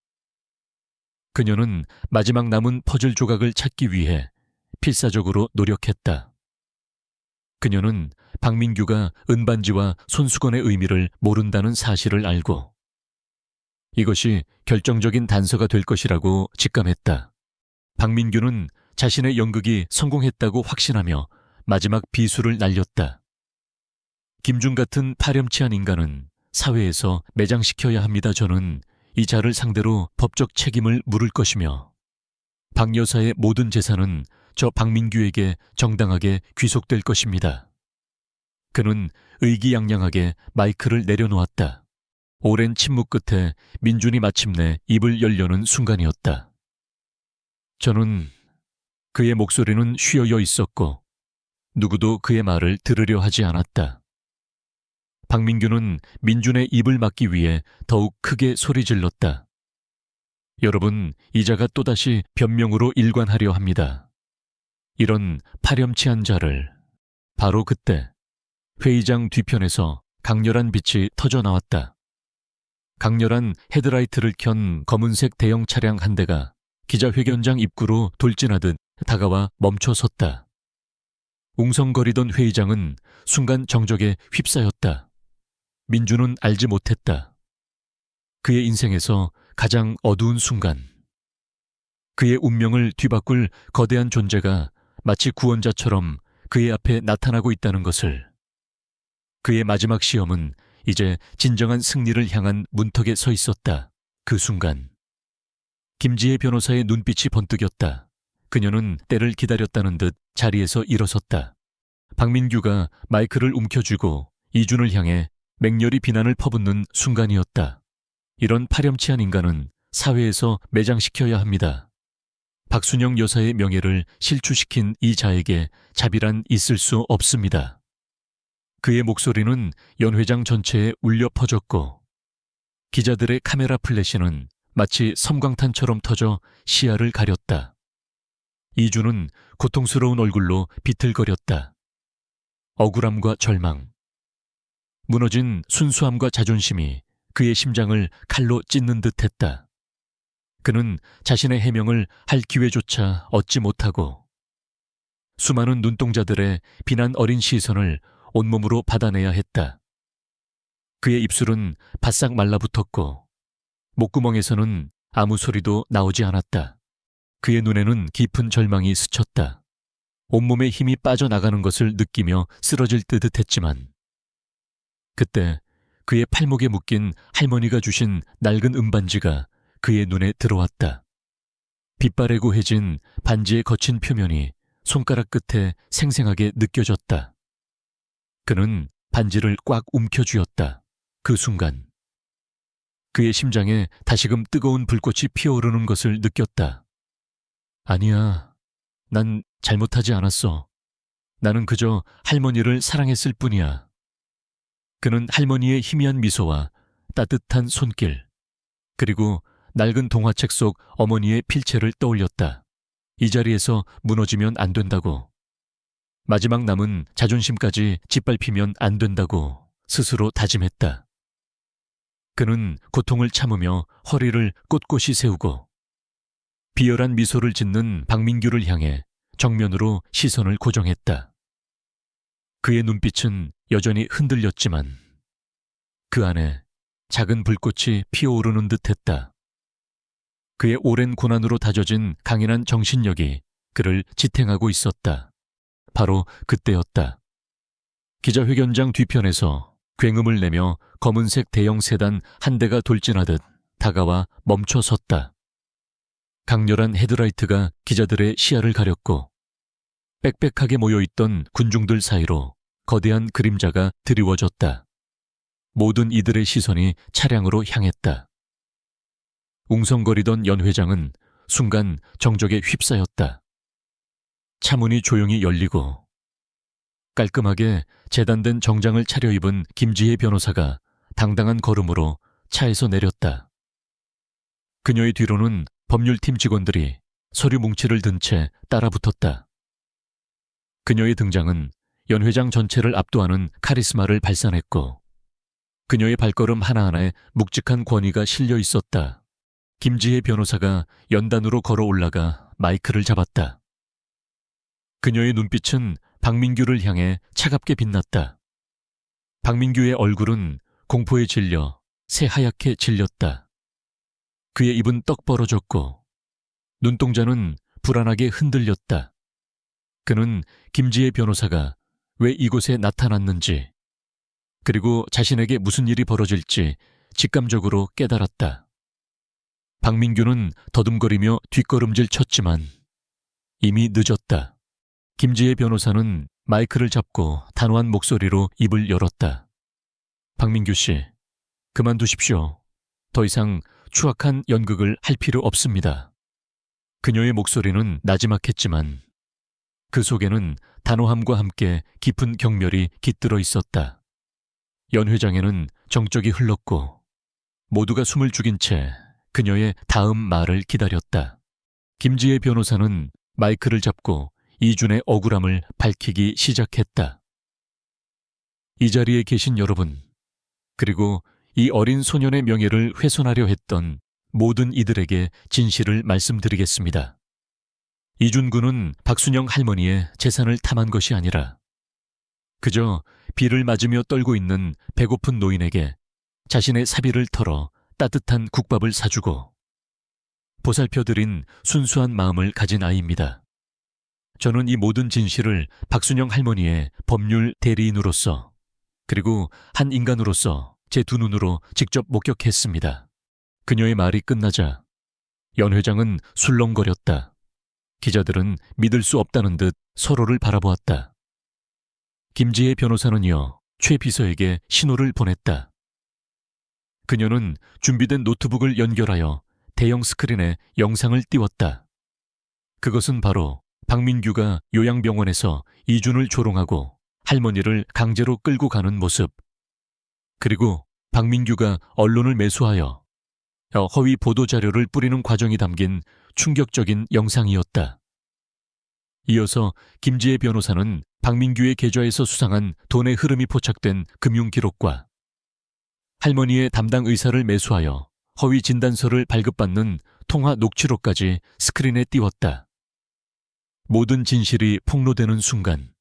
그녀는 마지막 남은 퍼즐 조각을 찾기 위해 필사적으로 노력했다. 그녀는 박민규가 은반지와 손수건의 의미를 모른다는 사실을 알고 이것이 결정적인 단서가 될 것이라고 직감했다. 박민규는 자신의 연극이 성공했다고 확신하며 마지막 비수를 날렸다. 김준 같은 파렴치한 인간은 사회에서 매장시켜야 합니다. 저는 이 자를 상대로 법적 책임을 물을 것이며 박 여사의 모든 재산은 저 박민규에게 정당하게 귀속될 것입니다. 그는 의기양양하게 마이크를 내려놓았다. 오랜 침묵 끝에 민준이 마침내 입을 열려는 순간이었다. 저는 그의 목소리는 쉬어여 있었고 누구도 그의 말을 들으려 하지 않았다. 박민규는 민준의 입을 막기 위해 더욱 크게 소리 질렀다. 여러분, 이자가 또다시 변명으로 일관하려 합니다. 이런 파렴치한 자를. 바로 그때 회의장 뒤편에서 강렬한 빛이 터져 나왔다. 강렬한 헤드라이트를 켠 검은색 대형 차량 한 대가 기자회견장 입구로 돌진하듯 다가와 멈춰섰다. 웅성거리던 회의장은 순간 정적에 휩싸였다. 민준은 알지 못했다. 그의 인생에서 가장 어두운 순간, 그의 운명을 뒤바꿀 거대한 존재가 마치 구원자처럼 그의 앞에 나타나고 있다는 것을. 그의 마지막 시험은 이제 진정한 승리를 향한 문턱에 서 있었다. 그 순간 김지혜 변호사의 눈빛이 번뜩였다. 그녀는 때를 기다렸다는 듯 자리에서 일어섰다. 박민규가 마이크를 움켜쥐고 이준을 향해 맹렬히 비난을 퍼붓는 순간이었다. 이런 파렴치한 인간은 사회에서 매장시켜야 합니다. 박순영 여사의 명예를 실추시킨 이 자에게 자비란 있을 수 없습니다. 그의 목소리는 연회장 전체에 울려 퍼졌고 기자들의 카메라 플래시는 마치 섬광탄처럼 터져 시야를 가렸다. 이준은 고통스러운 얼굴로 비틀거렸다. 억울함과 절망, 무너진 순수함과 자존심이 그의 심장을 칼로 찢는 듯했다. 그는 자신의 해명을 할 기회조차 얻지 못하고 수많은 눈동자들의 비난 어린 시선을 온몸으로 받아내야 했다. 그의 입술은 바싹 말라붙었고 목구멍에서는 아무 소리도 나오지 않았다. 그의 눈에는 깊은 절망이 스쳤다. 온몸에 힘이 빠져나가는 것을 느끼며 쓰러질 듯 했지만 그때 그의 팔목에 묶인 할머니가 주신 낡은 은반지가 그의 눈에 들어왔다. 빛바래고 해진 반지의 거친 표면이 손가락 끝에 생생하게 느껴졌다. 그는 반지를 꽉 움켜쥐었다. 그 순간 그의 심장에 다시금 뜨거운 불꽃이 피어오르는 것을 느꼈다. 아니야, 난 잘못하지 않았어. 나는 그저 할머니를 사랑했을 뿐이야. 그는 할머니의 희미한 미소와 따뜻한 손길, 그리고 낡은 동화책 속 어머니의 필체를 떠올렸다. 이 자리에서 무너지면 안 된다고. 마지막 남은 자존심까지 짓밟히면 안 된다고 스스로 다짐했다. 그는 고통을 참으며 허리를 꼿꼿이 세우고 비열한 미소를 짓는 박민규를 향해 정면으로 시선을 고정했다. 그의 눈빛은 여전히 흔들렸지만 그 안에 작은 불꽃이 피어오르는 듯했다. 그의 오랜 고난으로 다져진 강인한 정신력이 그를 지탱하고 있었다. 바로 그때였다. 기자회견장 뒤편에서 굉음을 내며 검은색 대형 세단 한 대가 돌진하듯 다가와 멈춰 섰다. 강렬한 헤드라이트가 기자들의 시야를 가렸고 빽빽하게 모여있던 군중들 사이로 거대한 그림자가 드리워졌다. 모든 이들의 시선이 차량으로 향했다. 웅성거리던 연 회장은 순간 정적에 휩싸였다. 차문이 조용히 열리고 깔끔하게 재단된 정장을 차려입은 김지혜 변호사가 당당한 걸음으로 차에서 내렸다. 그녀의 뒤로는 법률팀 직원들이 서류 뭉치를 든 채 따라붙었다. 그녀의 등장은 연 회장 전체를 압도하는 카리스마를 발산했고 그녀의 발걸음 하나하나에 묵직한 권위가 실려 있었다. 김지혜 변호사가 연단으로 걸어 올라가 마이크를 잡았다. 그녀의 눈빛은 박민규를 향해 차갑게 빛났다. 박민규의 얼굴은 공포에 질려 새하얗게 질렸다. 그의 입은 떡 벌어졌고 눈동자는 불안하게 흔들렸다. 그는 김지혜 변호사가 왜 이곳에 나타났는지 그리고 자신에게 무슨 일이 벌어질지 직감적으로 깨달았다. 박민규는 더듬거리며 뒷걸음질 쳤지만 이미 늦었다. 김지혜 변호사는 마이크를 잡고 단호한 목소리로 입을 열었다. 박민규 씨, 그만두십시오. 더 이상 추악한 연극을 할 필요 없습니다. 그녀의 목소리는 나지막했지만 그 속에는 단호함과 함께 깊은 경멸이 깃들어 있었다. 연 회장에는 정적이 흘렀고 모두가 숨을 죽인 채 그녀의 다음 말을 기다렸다. 김지혜 변호사는 마이크를 잡고 이준의 억울함을 밝히기 시작했다. 이 자리에 계신 여러분, 그리고 이 어린 소년의 명예를 훼손하려 했던 모든 이들에게 진실을 말씀드리겠습니다. 이준 군은 박순영 할머니의 재산을 탐한 것이 아니라 그저 비를 맞으며 떨고 있는 배고픈 노인에게 자신의 사비를 털어 따뜻한 국밥을 사주고 보살펴드린 순수한 마음을 가진 아이입니다. 저는 이 모든 진실을 박순영 할머니의 법률 대리인으로서 그리고 한 인간으로서 제 두 눈으로 직접 목격했습니다. 그녀의 말이 끝나자 연 회장은 술렁거렸다. 기자들은 믿을 수 없다는 듯 서로를 바라보았다. 김지혜 변호사는요, 최 비서에게 신호를 보냈다. 그녀는 준비된 노트북을 연결하여 대형 스크린에 영상을 띄웠다. 그것은 바로 박민규가 요양병원에서 이준을 조롱하고 할머니를 강제로 끌고 가는 모습, 그리고 박민규가 언론을 매수하여 허위 보도자료를 뿌리는 과정이 담긴 충격적인 영상이었다. 이어서 김지혜 변호사는 박민규의 계좌에서 수상한 돈의 흐름이 포착된 금융기록과 할머니의 담당 의사를 매수하여 허위 진단서를 발급받는 통화 녹취록까지 스크린에 띄웠다. 모든 진실이 폭로되는 순간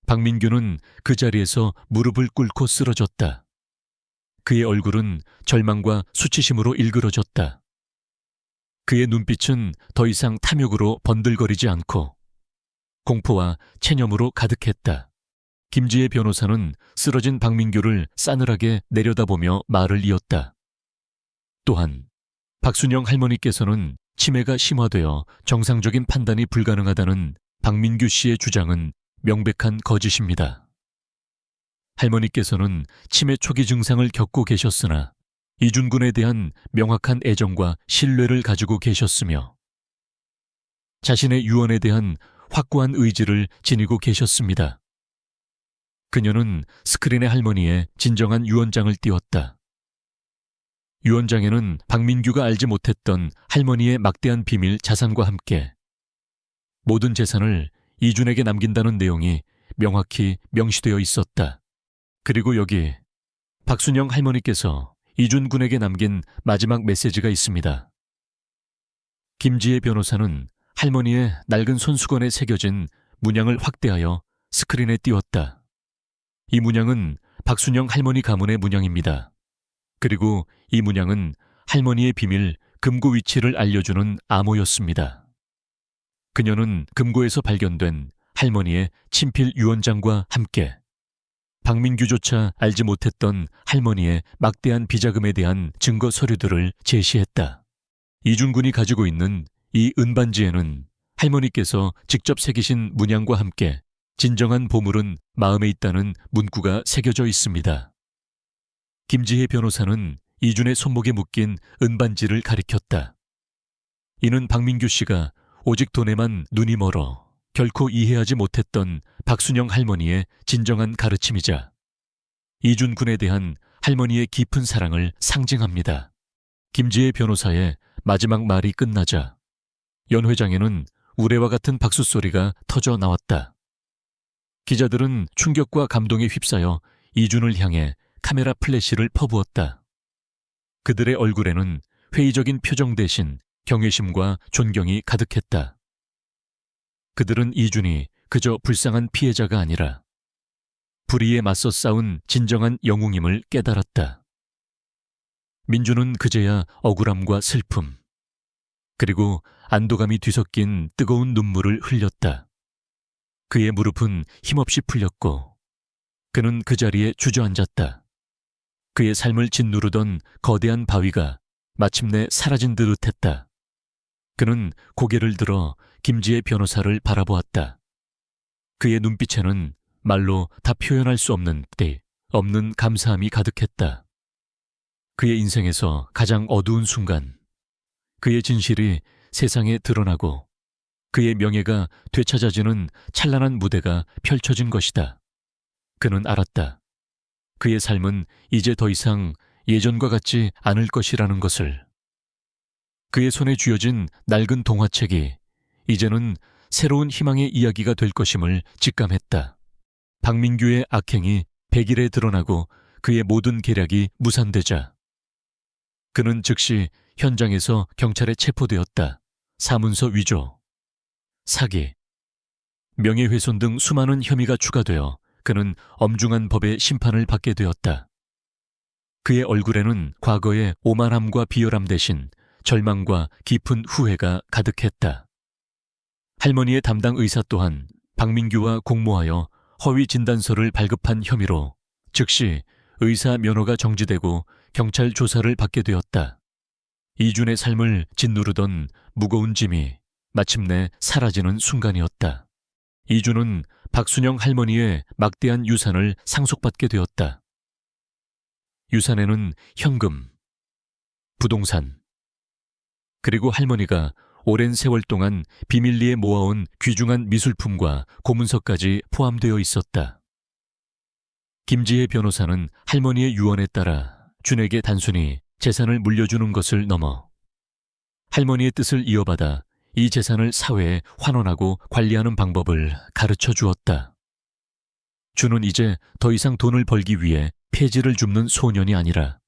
박민규는 그 자리에서 무릎을 꿇고 쓰러졌다. 그의 얼굴은 절망과 수치심으로 일그러졌다. 그의 눈빛은 더 이상 탐욕으로 번들거리지 않고 공포와 체념으로 가득했다. 김지혜 변호사는 쓰러진 박민규를 싸늘하게 내려다보며 말을 이었다. 또한 박순영 할머니께서는 치매가 심화되어 정상적인 판단이 불가능하다는 박민규 씨의 주장은 명백한 거짓입니다. 할머니께서는 치매 초기 증상을 겪고 계셨으나 이준군에 대한 명확한 애정과 신뢰를 가지고 계셨으며 자신의 유언에 대한 확고한 의지를 지니고 계셨습니다. 그녀는 스크린의 할머니의 진정한 유언장을 띄웠다. 유언장에는 박민규가 알지 못했던 할머니의 막대한 비밀 자산과 함께 모든 재산을 이준에게 남긴다는 내용이 명확히 명시되어 있었다. 그리고 여기 박순영 할머니께서 이준 군에게 남긴 마지막 메시지가 있습니다. 김지혜 변호사는 할머니의 낡은 손수건에 새겨진 문양을 확대하여 스크린에 띄웠다. 이 문양은 박순영 할머니 가문의 문양입니다. 그리고 이 문양은 할머니의 비밀 금고 위치를 알려주는 암호였습니다. 그녀는 금고에서 발견된 할머니의 친필 유언장과 함께 박민규조차 알지 못했던 할머니의 막대한 비자금에 대한 증거 서류들을 제시했다. 이준군이 가지고 있는 이 은반지에는 할머니께서 직접 새기신 문양과 함께 진정한 보물은 마음에 있다는 문구가 새겨져 있습니다. 김지혜 변호사는 이준의 손목에 묶인 은반지를 가리켰다. 이는 박민규 씨가 오직 돈에만 눈이 멀어 결코 이해하지 못했던 박순영 할머니의 진정한 가르침이자 이준 군에 대한 할머니의 깊은 사랑을 상징합니다. 김지혜 변호사의 마지막 말이 끝나자 연회장에는 우레와 같은 박수 소리가 터져 나왔다. 기자들은 충격과 감동에 휩싸여 이준을 향해 카메라 플래시를 퍼부었다. 그들의 얼굴에는 회의적인 표정 대신 경외심과 존경이 가득했다. 그들은 이준이 그저 불쌍한 피해자가 아니라 불의에 맞서 싸운 진정한 영웅임을 깨달았다. 민주는 그제야 억울함과 슬픔, 그리고 안도감이 뒤섞인 뜨거운 눈물을 흘렸다. 그의 무릎은 힘없이 풀렸고 그는 그 자리에 주저앉았다. 그의 삶을 짓누르던 거대한 바위가 마침내 사라진 듯했다. 그는 고개를 들어 김지혜 변호사를 바라보았다. 그의 눈빛에는 말로 다 표현할 수 없는 때 없는 감사함이 가득했다. 그의 인생에서 가장 어두운 순간, 그의 진실이 세상에 드러나고 그의 명예가 되찾아지는 찬란한 무대가 펼쳐진 것이다. 그는 알았다. 그의 삶은 이제 더 이상 예전과 같지 않을 것이라는 것을. 그의 손에 쥐어진 낡은 동화책이 이제는 새로운 희망의 이야기가 될 것임을 직감했다. 박민규의 악행이 백일에 드러나고 그의 모든 계략이 무산되자 그는 즉시 현장에서 경찰에 체포되었다. 사문서 위조, 사기, 명예훼손 등 수많은 혐의가 추가되어 그는 엄중한 법의 심판을 받게 되었다. 그의 얼굴에는 과거의 오만함과 비열함 대신 절망과 깊은 후회가 가득했다. 할머니의 담당 의사 또한 박민규와 공모하여 허위 진단서를 발급한 혐의로 즉시 의사 면허가 정지되고 경찰 조사를 받게 되었다. 이준의 삶을 짓누르던 무거운 짐이 마침내 사라지는 순간이었다. 이준은 박순영 할머니의 막대한 유산을 상속받게 되었다. 유산에는 현금, 부동산, 그리고 할머니가 오랜 세월 동안 비밀리에 모아온 귀중한 미술품과 고문서까지 포함되어 있었다. 김지혜 변호사는 할머니의 유언에 따라 준에게 단순히 재산을 물려주는 것을 넘어 할머니의 뜻을 이어받아 이 재산을 사회에 환원하고 관리하는 방법을 가르쳐 주었다. 준은 이제 더 이상 돈을 벌기 위해 폐지를 줍는 소년이 아니라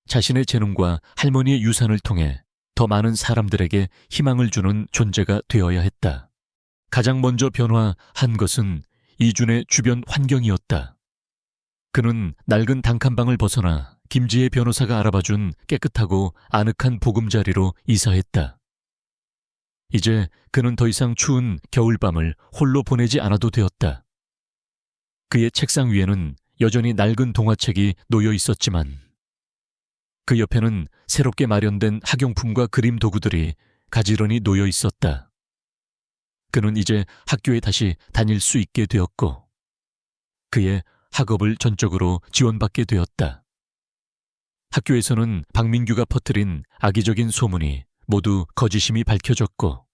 자신의 재능과 할머니의 유산을 통해 더 많은 사람들에게 희망을 주는 존재가 되어야 했다. 가장 먼저 변화한 것은 이준의 주변 환경이었다. 그는 낡은 단칸방을 벗어나 김지혜 변호사가 알아봐준 깨끗하고 아늑한 보금자리로 이사했다. 이제 그는 더 이상 추운 겨울밤을 홀로 보내지 않아도 되었다. 그의 책상 위에는 여전히 낡은 동화책이 놓여 있었지만 그 옆에는 새롭게 마련된 학용품과 그림 도구들이 가지런히 놓여 있었다. 그는 이제 학교에 다시 다닐 수 있게 되었고 그의 학업을 전적으로 지원받게 되었다. 학교에서는 박민규가 퍼뜨린 악의적인 소문이 모두 거짓임이 밝혀졌고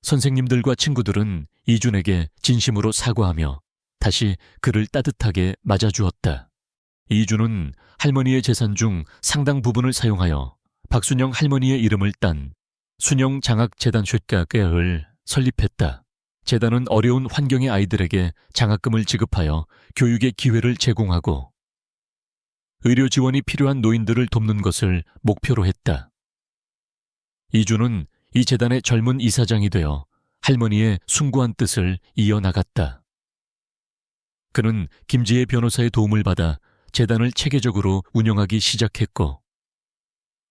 선생님들과 친구들은 이준에게 진심으로 사과하며 다시 그를 따뜻하게 맞아주었다. 이준은 할머니의 재산 중 상당 부분을 사용하여 박순영 할머니의 이름을 딴 순영장학재단쉐가을 설립했다. 재단은 어려운 환경의 아이들에게 장학금을 지급하여 교육의 기회를 제공하고 의료 지원이 필요한 노인들을 돕는 것을 목표로 했다. 이준은 이 재단의 젊은 이사장이 되어 할머니의 숭고한 뜻을 이어나갔다. 그는 김지혜 변호사의 도움을 받아 재단을 체계적으로 운영하기 시작했고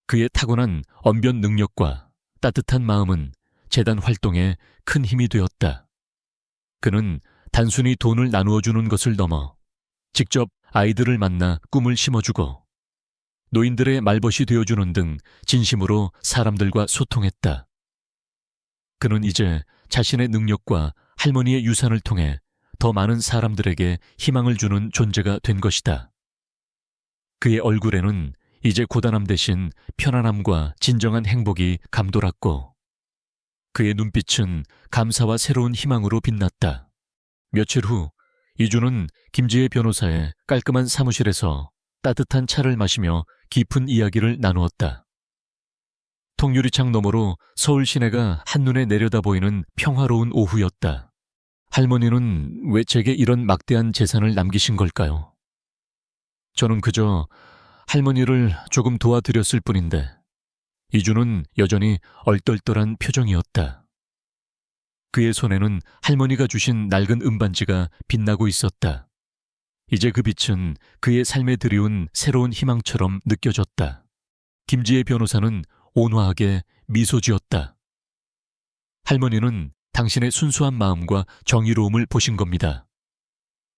그의 타고난 언변 능력과 따뜻한 마음은 재단 활동에 큰 힘이 되었다. 그는 단순히 돈을 나누어 주는 것을 넘어 직접 아이들을 만나 꿈을 심어주고 노인들의 말벗이 되어주는 등 진심으로 사람들과 소통했다. 그는 이제 자신의 능력과 할머니의 유산을 통해 더 많은 사람들에게 희망을 주는 존재가 된 것이다. 그의 얼굴에는 이제 고단함 대신 편안함과 진정한 행복이 감돌았고 그의 눈빛은 감사와 새로운 희망으로 빛났다. 며칠 후 이준은 김지혜 변호사의 깔끔한 사무실에서 따뜻한 차를 마시며 깊은 이야기를 나누었다. 통유리창 너머로 서울 시내가 한눈에 내려다 보이는 평화로운 오후였다. 할머니는 왜 제게 이런 막대한 재산을 남기신 걸까요? 저는 그저 할머니를 조금 도와드렸을 뿐인데 이준은 여전히 얼떨떨한 표정이었다. 그의 손에는 할머니가 주신 낡은 은반지가 빛나고 있었다. 이제 그 빛은 그의 삶에 들이운 새로운 희망처럼 느껴졌다. 김지혜 변호사는 온화하게 미소 지었다. 할머니는 당신의 순수한 마음과 정의로움을 보신 겁니다.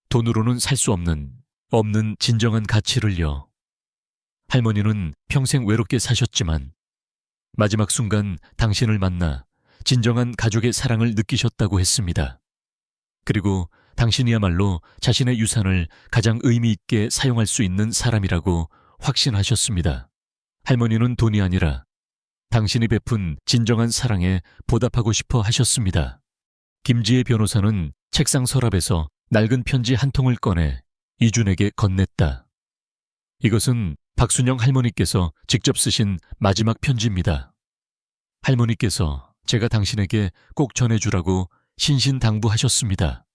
돈으로는 살 수 없는 진정한 가치를요. 할머니는 평생 외롭게 사셨지만 마지막 순간 당신을 만나 진정한 가족의 사랑을 느끼셨다고 했습니다. 그리고 당신이야말로 자신의 유산을 가장 의미 있게 사용할 수 있는 사람이라고 확신하셨습니다. 할머니는 돈이 아니라 당신이 베푼 진정한 사랑에 보답하고 싶어 하셨습니다. 김지혜 변호사는 책상 서랍에서 낡은 편지 한 통을 꺼내 이준에게 건넸다. 이것은 박순영 할머니께서 직접 쓰신 마지막 편지입니다. 할머니께서 제가 당신에게 꼭 전해주라고 신신당부하셨습니다.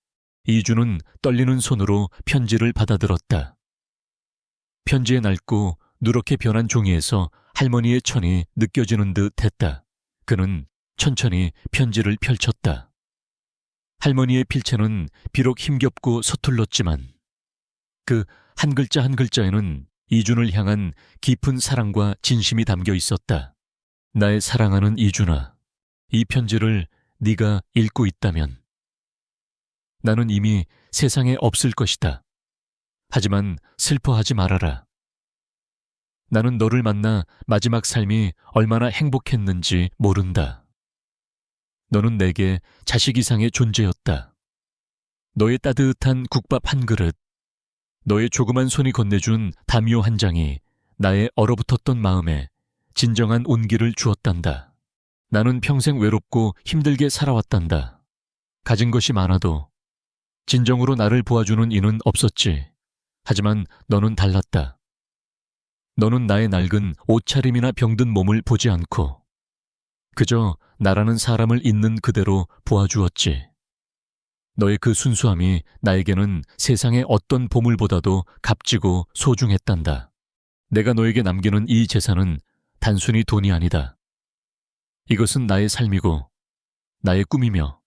이준은 떨리는 손으로 편지를 받아들었다. 편지의 낡고 누렇게 변한 종이에서 할머니의 천이 느껴지는 듯 했다. 그는 천천히 편지를 펼쳤다. 할머니의 필체는 비록 힘겹고 서툴렀지만 그 한 글자 한 글자에는 이준을 향한 깊은 사랑과 진심이 담겨 있었다. 나의 사랑하는 이준아, 이 편지를 네가 읽고 있다면 나는 이미 세상에 없을 것이다. 하지만 슬퍼하지 말아라. 나는 너를 만나 마지막 삶이 얼마나 행복했는지 모른다. 너는 내게 자식 이상의 존재였다. 너의 따뜻한 국밥 한 그릇, 너의 조그만 손이 건네준 담요 한 장이 나의 얼어붙었던 마음에 진정한 온기를 주었단다. 나는 평생 외롭고 힘들게 살아왔단다. 가진 것이 많아도 진정으로 나를 보아주는 이는 없었지. 하지만 너는 달랐다. 너는 나의 낡은 옷차림이나 병든 몸을 보지 않고 그저 나라는 사람을 있는 그대로 보아주었지. 너의 그 순수함이 나에게는 세상의 어떤 보물보다도 값지고 소중했단다. 내가 너에게 남기는 이 재산은 단순히 돈이 아니다. 이것은 나의 삶이고 나의 꿈이며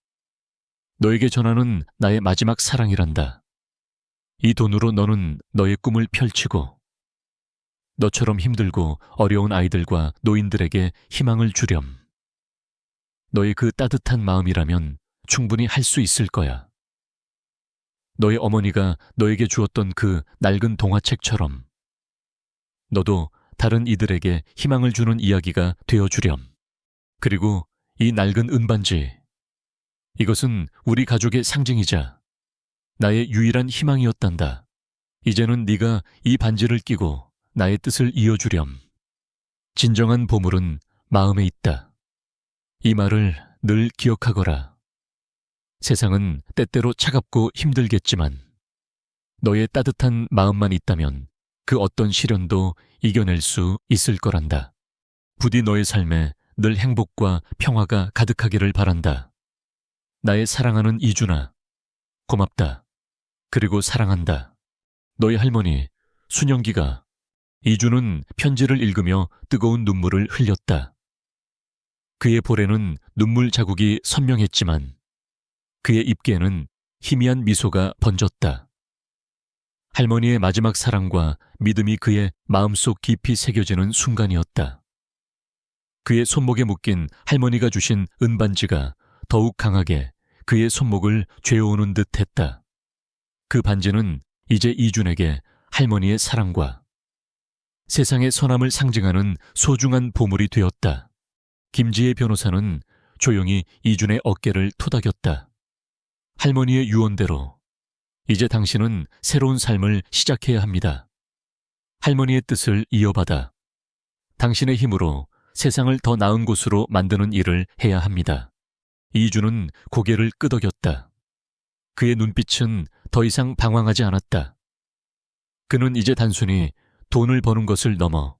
너에게 전하는 나의 마지막 사랑이란다. 이 돈으로 너는 너의 꿈을 펼치고 너처럼 힘들고 어려운 아이들과 노인들에게 희망을 주렴. 너의 그 따뜻한 마음이라면 충분히 할 수 있을 거야. 너의 어머니가 너에게 주었던 그 낡은 동화책처럼 너도 다른 이들에게 희망을 주는 이야기가 되어주렴. 그리고 이 낡은 은반지, 이것은 우리 가족의 상징이자 나의 유일한 희망이었단다. 이제는 네가 이 반지를 끼고 나의 뜻을 이어주렴. 진정한 보물은 마음에 있다. 이 말을 늘 기억하거라. 세상은 때때로 차갑고 힘들겠지만 너의 따뜻한 마음만 있다면 그 어떤 시련도 이겨낼 수 있을 거란다. 부디 너의 삶에 늘 행복과 평화가 가득하기를 바란다. 나의 사랑하는 이준아, 고맙다. 그리고 사랑한다. 너의 할머니 순영기가. 이준은 편지를 읽으며 뜨거운 눈물을 흘렸다. 그의 볼에는 눈물 자국이 선명했지만 그의 입계에는 희미한 미소가 번졌다. 할머니의 마지막 사랑과 믿음이 그의 마음속 깊이 새겨지는 순간이었다. 그의 손목에 묶인 할머니가 주신 은반지가 더욱 강하게 그의 손목을 죄어오는 듯 했다. 그 반지는 이제 이준에게 할머니의 사랑과 세상의 선함을 상징하는 소중한 보물이 되었다. 김지혜 변호사는 조용히 이준의 어깨를 토닥였다. 할머니의 유언대로 이제 당신은 새로운 삶을 시작해야 합니다. 할머니의 뜻을 이어받아 당신의 힘으로 세상을 더 나은 곳으로 만드는 일을 해야 합니다. 이준은 고개를 끄덕였다. 그의 눈빛은 더 이상 방황하지 않았다. 그는 이제 단순히 돈을 버는 것을 넘어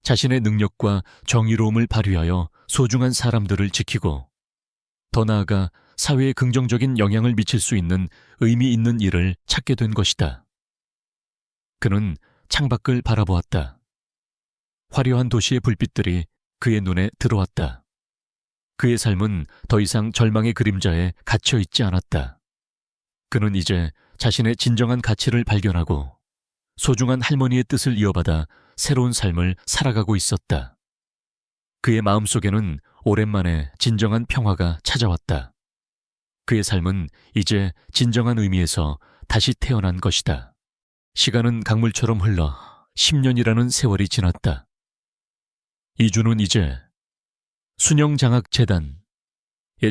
자신의 능력과 정의로움을 발휘하여 소중한 사람들을 지키고 더 나아가 사회에 긍정적인 영향을 미칠 수 있는 의미 있는 일을 찾게 된 것이다. 그는 창밖을 바라보았다. 화려한 도시의 불빛들이 그의 눈에 들어왔다. 그의 삶은 더 이상 절망의 그림자에 갇혀 있지 않았다. 그는 이제 자신의 진정한 가치를 발견하고 소중한 할머니의 뜻을 이어받아 새로운 삶을 살아가고 있었다. 그의 마음속에는 오랜만에 진정한 평화가 찾아왔다. 그의 삶은 이제 진정한 의미에서 다시 태어난 것이다. 시간은 강물처럼 흘러 10년이라는 세월이 지났다. 이준은 이제 순영장학재단의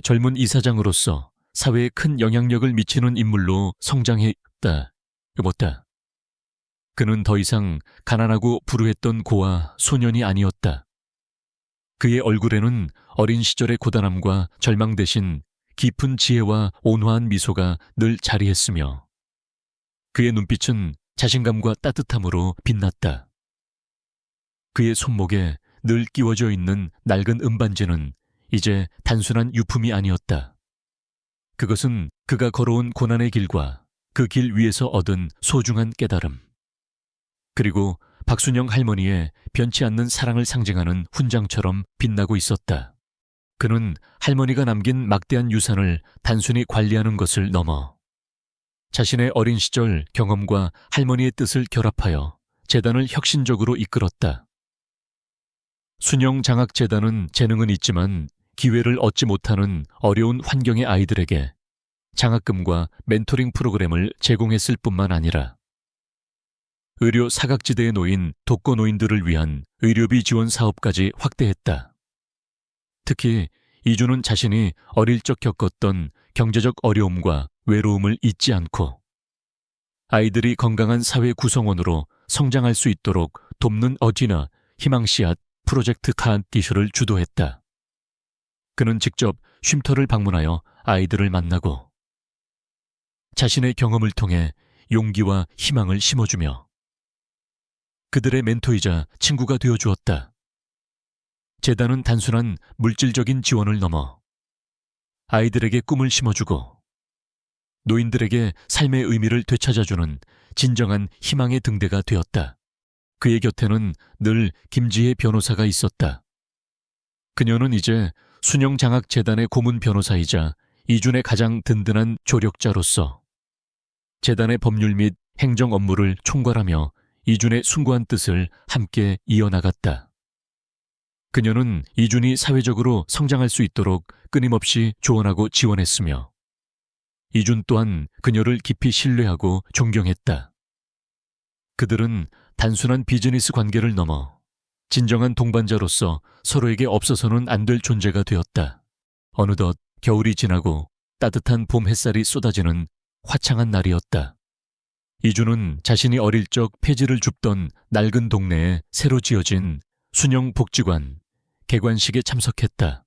젊은 이사장으로서 사회에 큰 영향력을 미치는 인물로 성장했다. 여보다. 그는 더 이상 가난하고 불우했던 고아 소년이 아니었다. 그의 얼굴에는 어린 시절의 고단함과 절망 대신 깊은 지혜와 온화한 미소가 늘 자리했으며 그의 눈빛은 자신감과 따뜻함으로 빛났다. 그의 손목에 늘 끼워져 있는 낡은 은반지는 이제 단순한 유품이 아니었다. 그것은 그가 걸어온 고난의 길과 그 길 위에서 얻은 소중한 깨달음. 그리고 박순영 할머니의 변치 않는 사랑을 상징하는 훈장처럼 빛나고 있었다. 그는 할머니가 남긴 막대한 유산을 단순히 관리하는 것을 넘어 자신의 어린 시절 경험과 할머니의 뜻을 결합하여 재단을 혁신적으로 이끌었다. 순영장학재단은 재능은 있지만 기회를 얻지 못하는 어려운 환경의 아이들에게 장학금과 멘토링 프로그램을 제공했을 뿐만 아니라 의료 사각지대에 놓인 독거노인들을 위한 의료비 지원 사업까지 확대했다. 특히 이준은 자신이 어릴 적 겪었던 경제적 어려움과 외로움을 잊지 않고 아이들이 건강한 사회 구성원으로 성장할 수 있도록 돕는 어디나 희망씨앗 프로젝트 카안티슈를 주도했다. 그는 직접 쉼터를 방문하여 아이들을 만나고 자신의 경험을 통해 용기와 희망을 심어주며 그들의 멘토이자 친구가 되어주었다. 재단은 단순한 물질적인 지원을 넘어 아이들에게 꿈을 심어주고 노인들에게 삶의 의미를 되찾아주는 진정한 희망의 등대가 되었다. 그의 곁에는 늘 김지혜 변호사가 있었다. 그녀는 이제 순영장학재단의 고문 변호사이자 이준의 가장 든든한 조력자로서 재단의 법률 및 행정 업무를 총괄하며 이준의 숭고한 뜻을 함께 이어나갔다. 그녀는 이준이 사회적으로 성장할 수 있도록 끊임없이 조언하고 지원했으며 이준 또한 그녀를 깊이 신뢰하고 존경했다. 그들은 단순한 비즈니스 관계를 넘어 진정한 동반자로서 서로에게 없어서는 안 될 존재가 되었다. 어느덧 겨울이 지나고 따뜻한 봄 햇살이 쏟아지는 화창한 날이었다. 이준은 자신이 어릴 적 폐지를 줍던 낡은 동네에 새로 지어진 순영 복지관 개관식에 참석했다.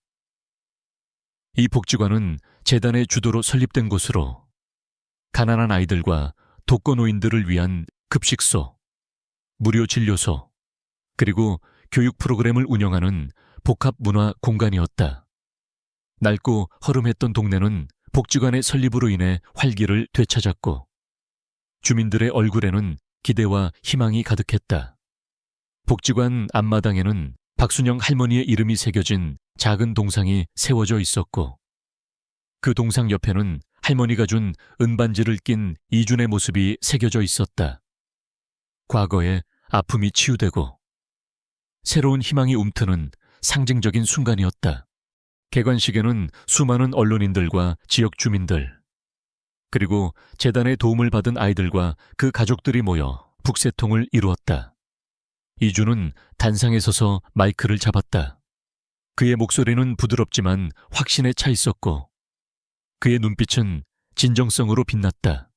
이 복지관은 재단의 주도로 설립된 곳으로 가난한 아이들과 독거노인들을 위한 급식소, 무료 진료소, 그리고 교육 프로그램을 운영하는 복합 문화 공간이었다. 낡고 허름했던 동네는 복지관의 설립으로 인해 활기를 되찾았고 주민들의 얼굴에는 기대와 희망이 가득했다. 복지관 앞마당에는 박순영 할머니의 이름이 새겨진 작은 동상이 세워져 있었고 그 동상 옆에는 할머니가 준 은반지를 낀 이준의 모습이 새겨져 있었다. 과거의 아픔이 치유되고 새로운 희망이 움트는 상징적인 순간이었다. 개관식에는 수많은 언론인들과 지역 주민들, 그리고 재단의 도움을 받은 아이들과 그 가족들이 모여 북새통을 이루었다. 이준은 단상에 서서 마이크를 잡았다. 그의 목소리는 부드럽지만 확신에 차 있었고 그의 눈빛은 진정성으로 빛났다.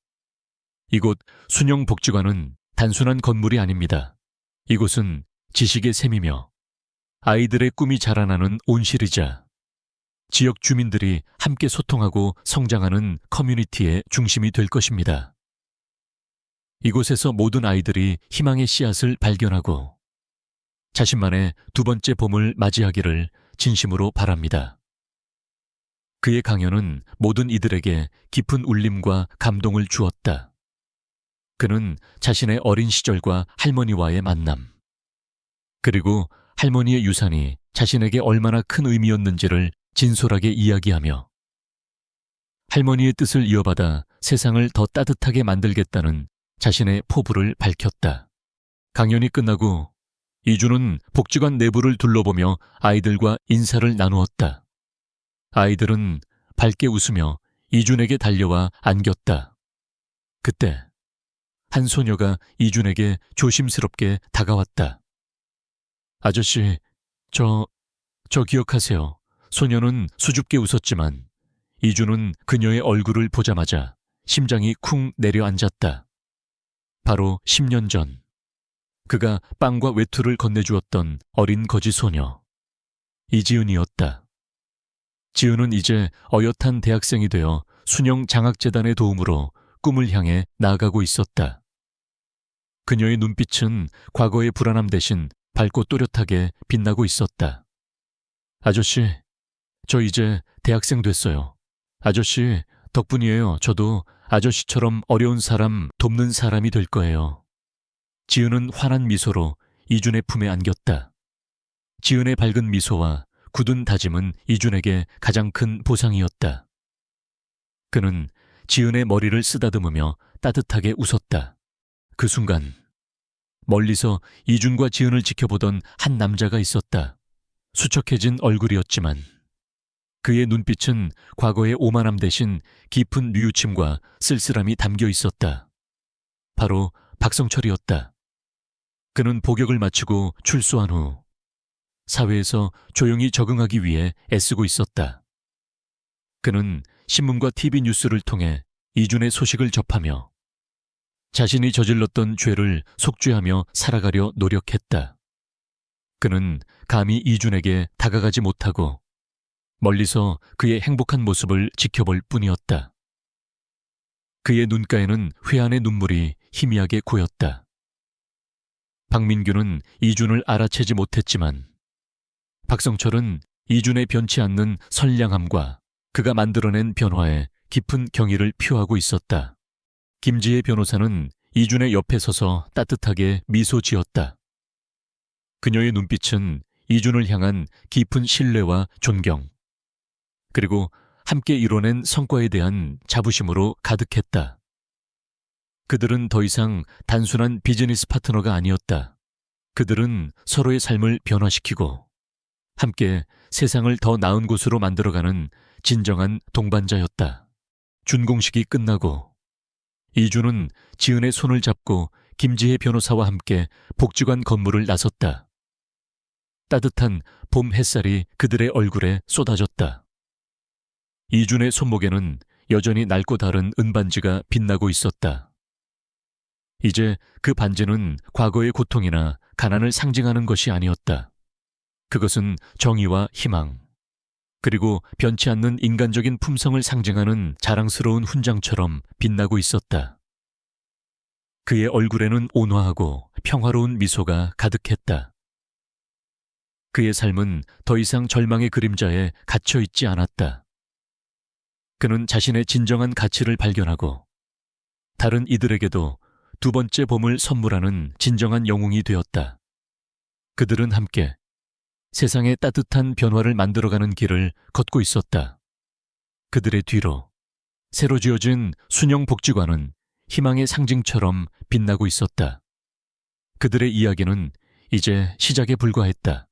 이곳 순영복지관은 단순한 건물이 아닙니다. 이곳은 지식의 샘이며 아이들의 꿈이 자라나는 온실이자 지역 주민들이 함께 소통하고 성장하는 커뮤니티의 중심이 될 것입니다. 이곳에서 모든 아이들이 희망의 씨앗을 발견하고 자신만의 두 번째 봄을 맞이하기를 진심으로 바랍니다. 그의 강연은 모든 이들에게 깊은 울림과 감동을 주었다. 그는 자신의 어린 시절과 할머니와의 만남, 그리고 할머니의 유산이 자신에게 얼마나 큰 의미였는지를 진솔하게 이야기하며 할머니의 뜻을 이어받아 세상을 더 따뜻하게 만들겠다는 자신의 포부를 밝혔다. 강연이 끝나고 이준은 복지관 내부를 둘러보며 아이들과 인사를 나누었다. 아이들은 밝게 웃으며 이준에게 달려와 안겼다. 그때 한 소녀가 이준에게 조심스럽게 다가왔다. 아저씨, 저 기억하세요. 소녀는 수줍게 웃었지만 이준은 그녀의 얼굴을 보자마자 심장이 쿵 내려앉았다. 바로 10년 전 그가 빵과 외투를 건네주었던 어린 거지 소녀 이지은이었다. 지은은 이제 어엿한 대학생이 되어 순영 장학재단의 도움으로 꿈을 향해 나아가고 있었다. 그녀의 눈빛은 과거의 불안함 대신 밝고 또렷하게 빛나고 있었다. 아저씨, 저 이제 대학생 됐어요. 아저씨 덕분이에요. 저도 아저씨처럼 어려운 사람 돕는 사람이 될 거예요. 지은은 환한 미소로 이준의 품에 안겼다. 지은의 밝은 미소와 굳은 다짐은 이준에게 가장 큰 보상이었다. 그는 지은의 머리를 쓰다듬으며 따뜻하게 웃었다. 그 순간 멀리서 이준과 지은을 지켜보던 한 남자가 있었다. 수척해진 얼굴이었지만 그의 눈빛은 과거의 오만함 대신 깊은 뉘우침과 쓸쓸함이 담겨 있었다. 바로 박성철이었다. 그는 복역을 마치고 출소한 후 사회에서 조용히 적응하기 위해 애쓰고 있었다. 그는 신문과 TV 뉴스를 통해 이준의 소식을 접하며 자신이 저질렀던 죄를 속죄하며 살아가려 노력했다. 그는 감히 이준에게 다가가지 못하고 멀리서 그의 행복한 모습을 지켜볼 뿐이었다. 그의 눈가에는 회한의 눈물이 희미하게 고였다. 박민규는 이준을 알아채지 못했지만 박성철은 이준의 변치 않는 선량함과 그가 만들어낸 변화에 깊은 경의를 표하고 있었다. 김지혜 변호사는 이준의 옆에 서서 따뜻하게 미소 지었다. 그녀의 눈빛은 이준을 향한 깊은 신뢰와 존경, 그리고 함께 이뤄낸 성과에 대한 자부심으로 가득했다. 그들은 더 이상 단순한 비즈니스 파트너가 아니었다. 그들은 서로의 삶을 변화시키고 함께 세상을 더 나은 곳으로 만들어가는 진정한 동반자였다. 준공식이 끝나고 이주는 지은의 손을 잡고 김지혜 변호사와 함께 복지관 건물을 나섰다. 따뜻한 봄 햇살이 그들의 얼굴에 쏟아졌다. 이준의 손목에는 여전히 낡고 다른 은반지가 빛나고 있었다. 이제 그 반지는 과거의 고통이나 가난을 상징하는 것이 아니었다. 그것은 정의와 희망, 그리고 변치 않는 인간적인 품성을 상징하는 자랑스러운 훈장처럼 빛나고 있었다. 그의 얼굴에는 온화하고 평화로운 미소가 가득했다. 그의 삶은 더 이상 절망의 그림자에 갇혀 있지 않았다. 그는 자신의 진정한 가치를 발견하고 다른 이들에게도 두 번째 봄을 선물하는 진정한 영웅이 되었다. 그들은 함께 세상의 따뜻한 변화를 만들어가는 길을 걷고 있었다. 그들의 뒤로 새로 지어진 순영 복지관은 희망의 상징처럼 빛나고 있었다. 그들의 이야기는 이제 시작에 불과했다.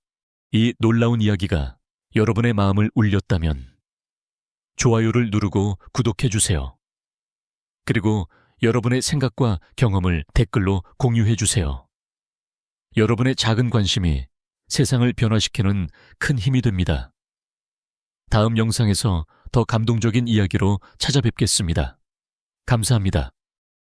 이 놀라운 이야기가 여러분의 마음을 울렸다면 좋아요를 누르고 구독해주세요. 그리고 여러분의 생각과 경험을 댓글로 공유해주세요. 여러분의 작은 관심이 세상을 변화시키는 큰 힘이 됩니다. 다음 영상에서 더 감동적인 이야기로 찾아뵙겠습니다. 감사합니다.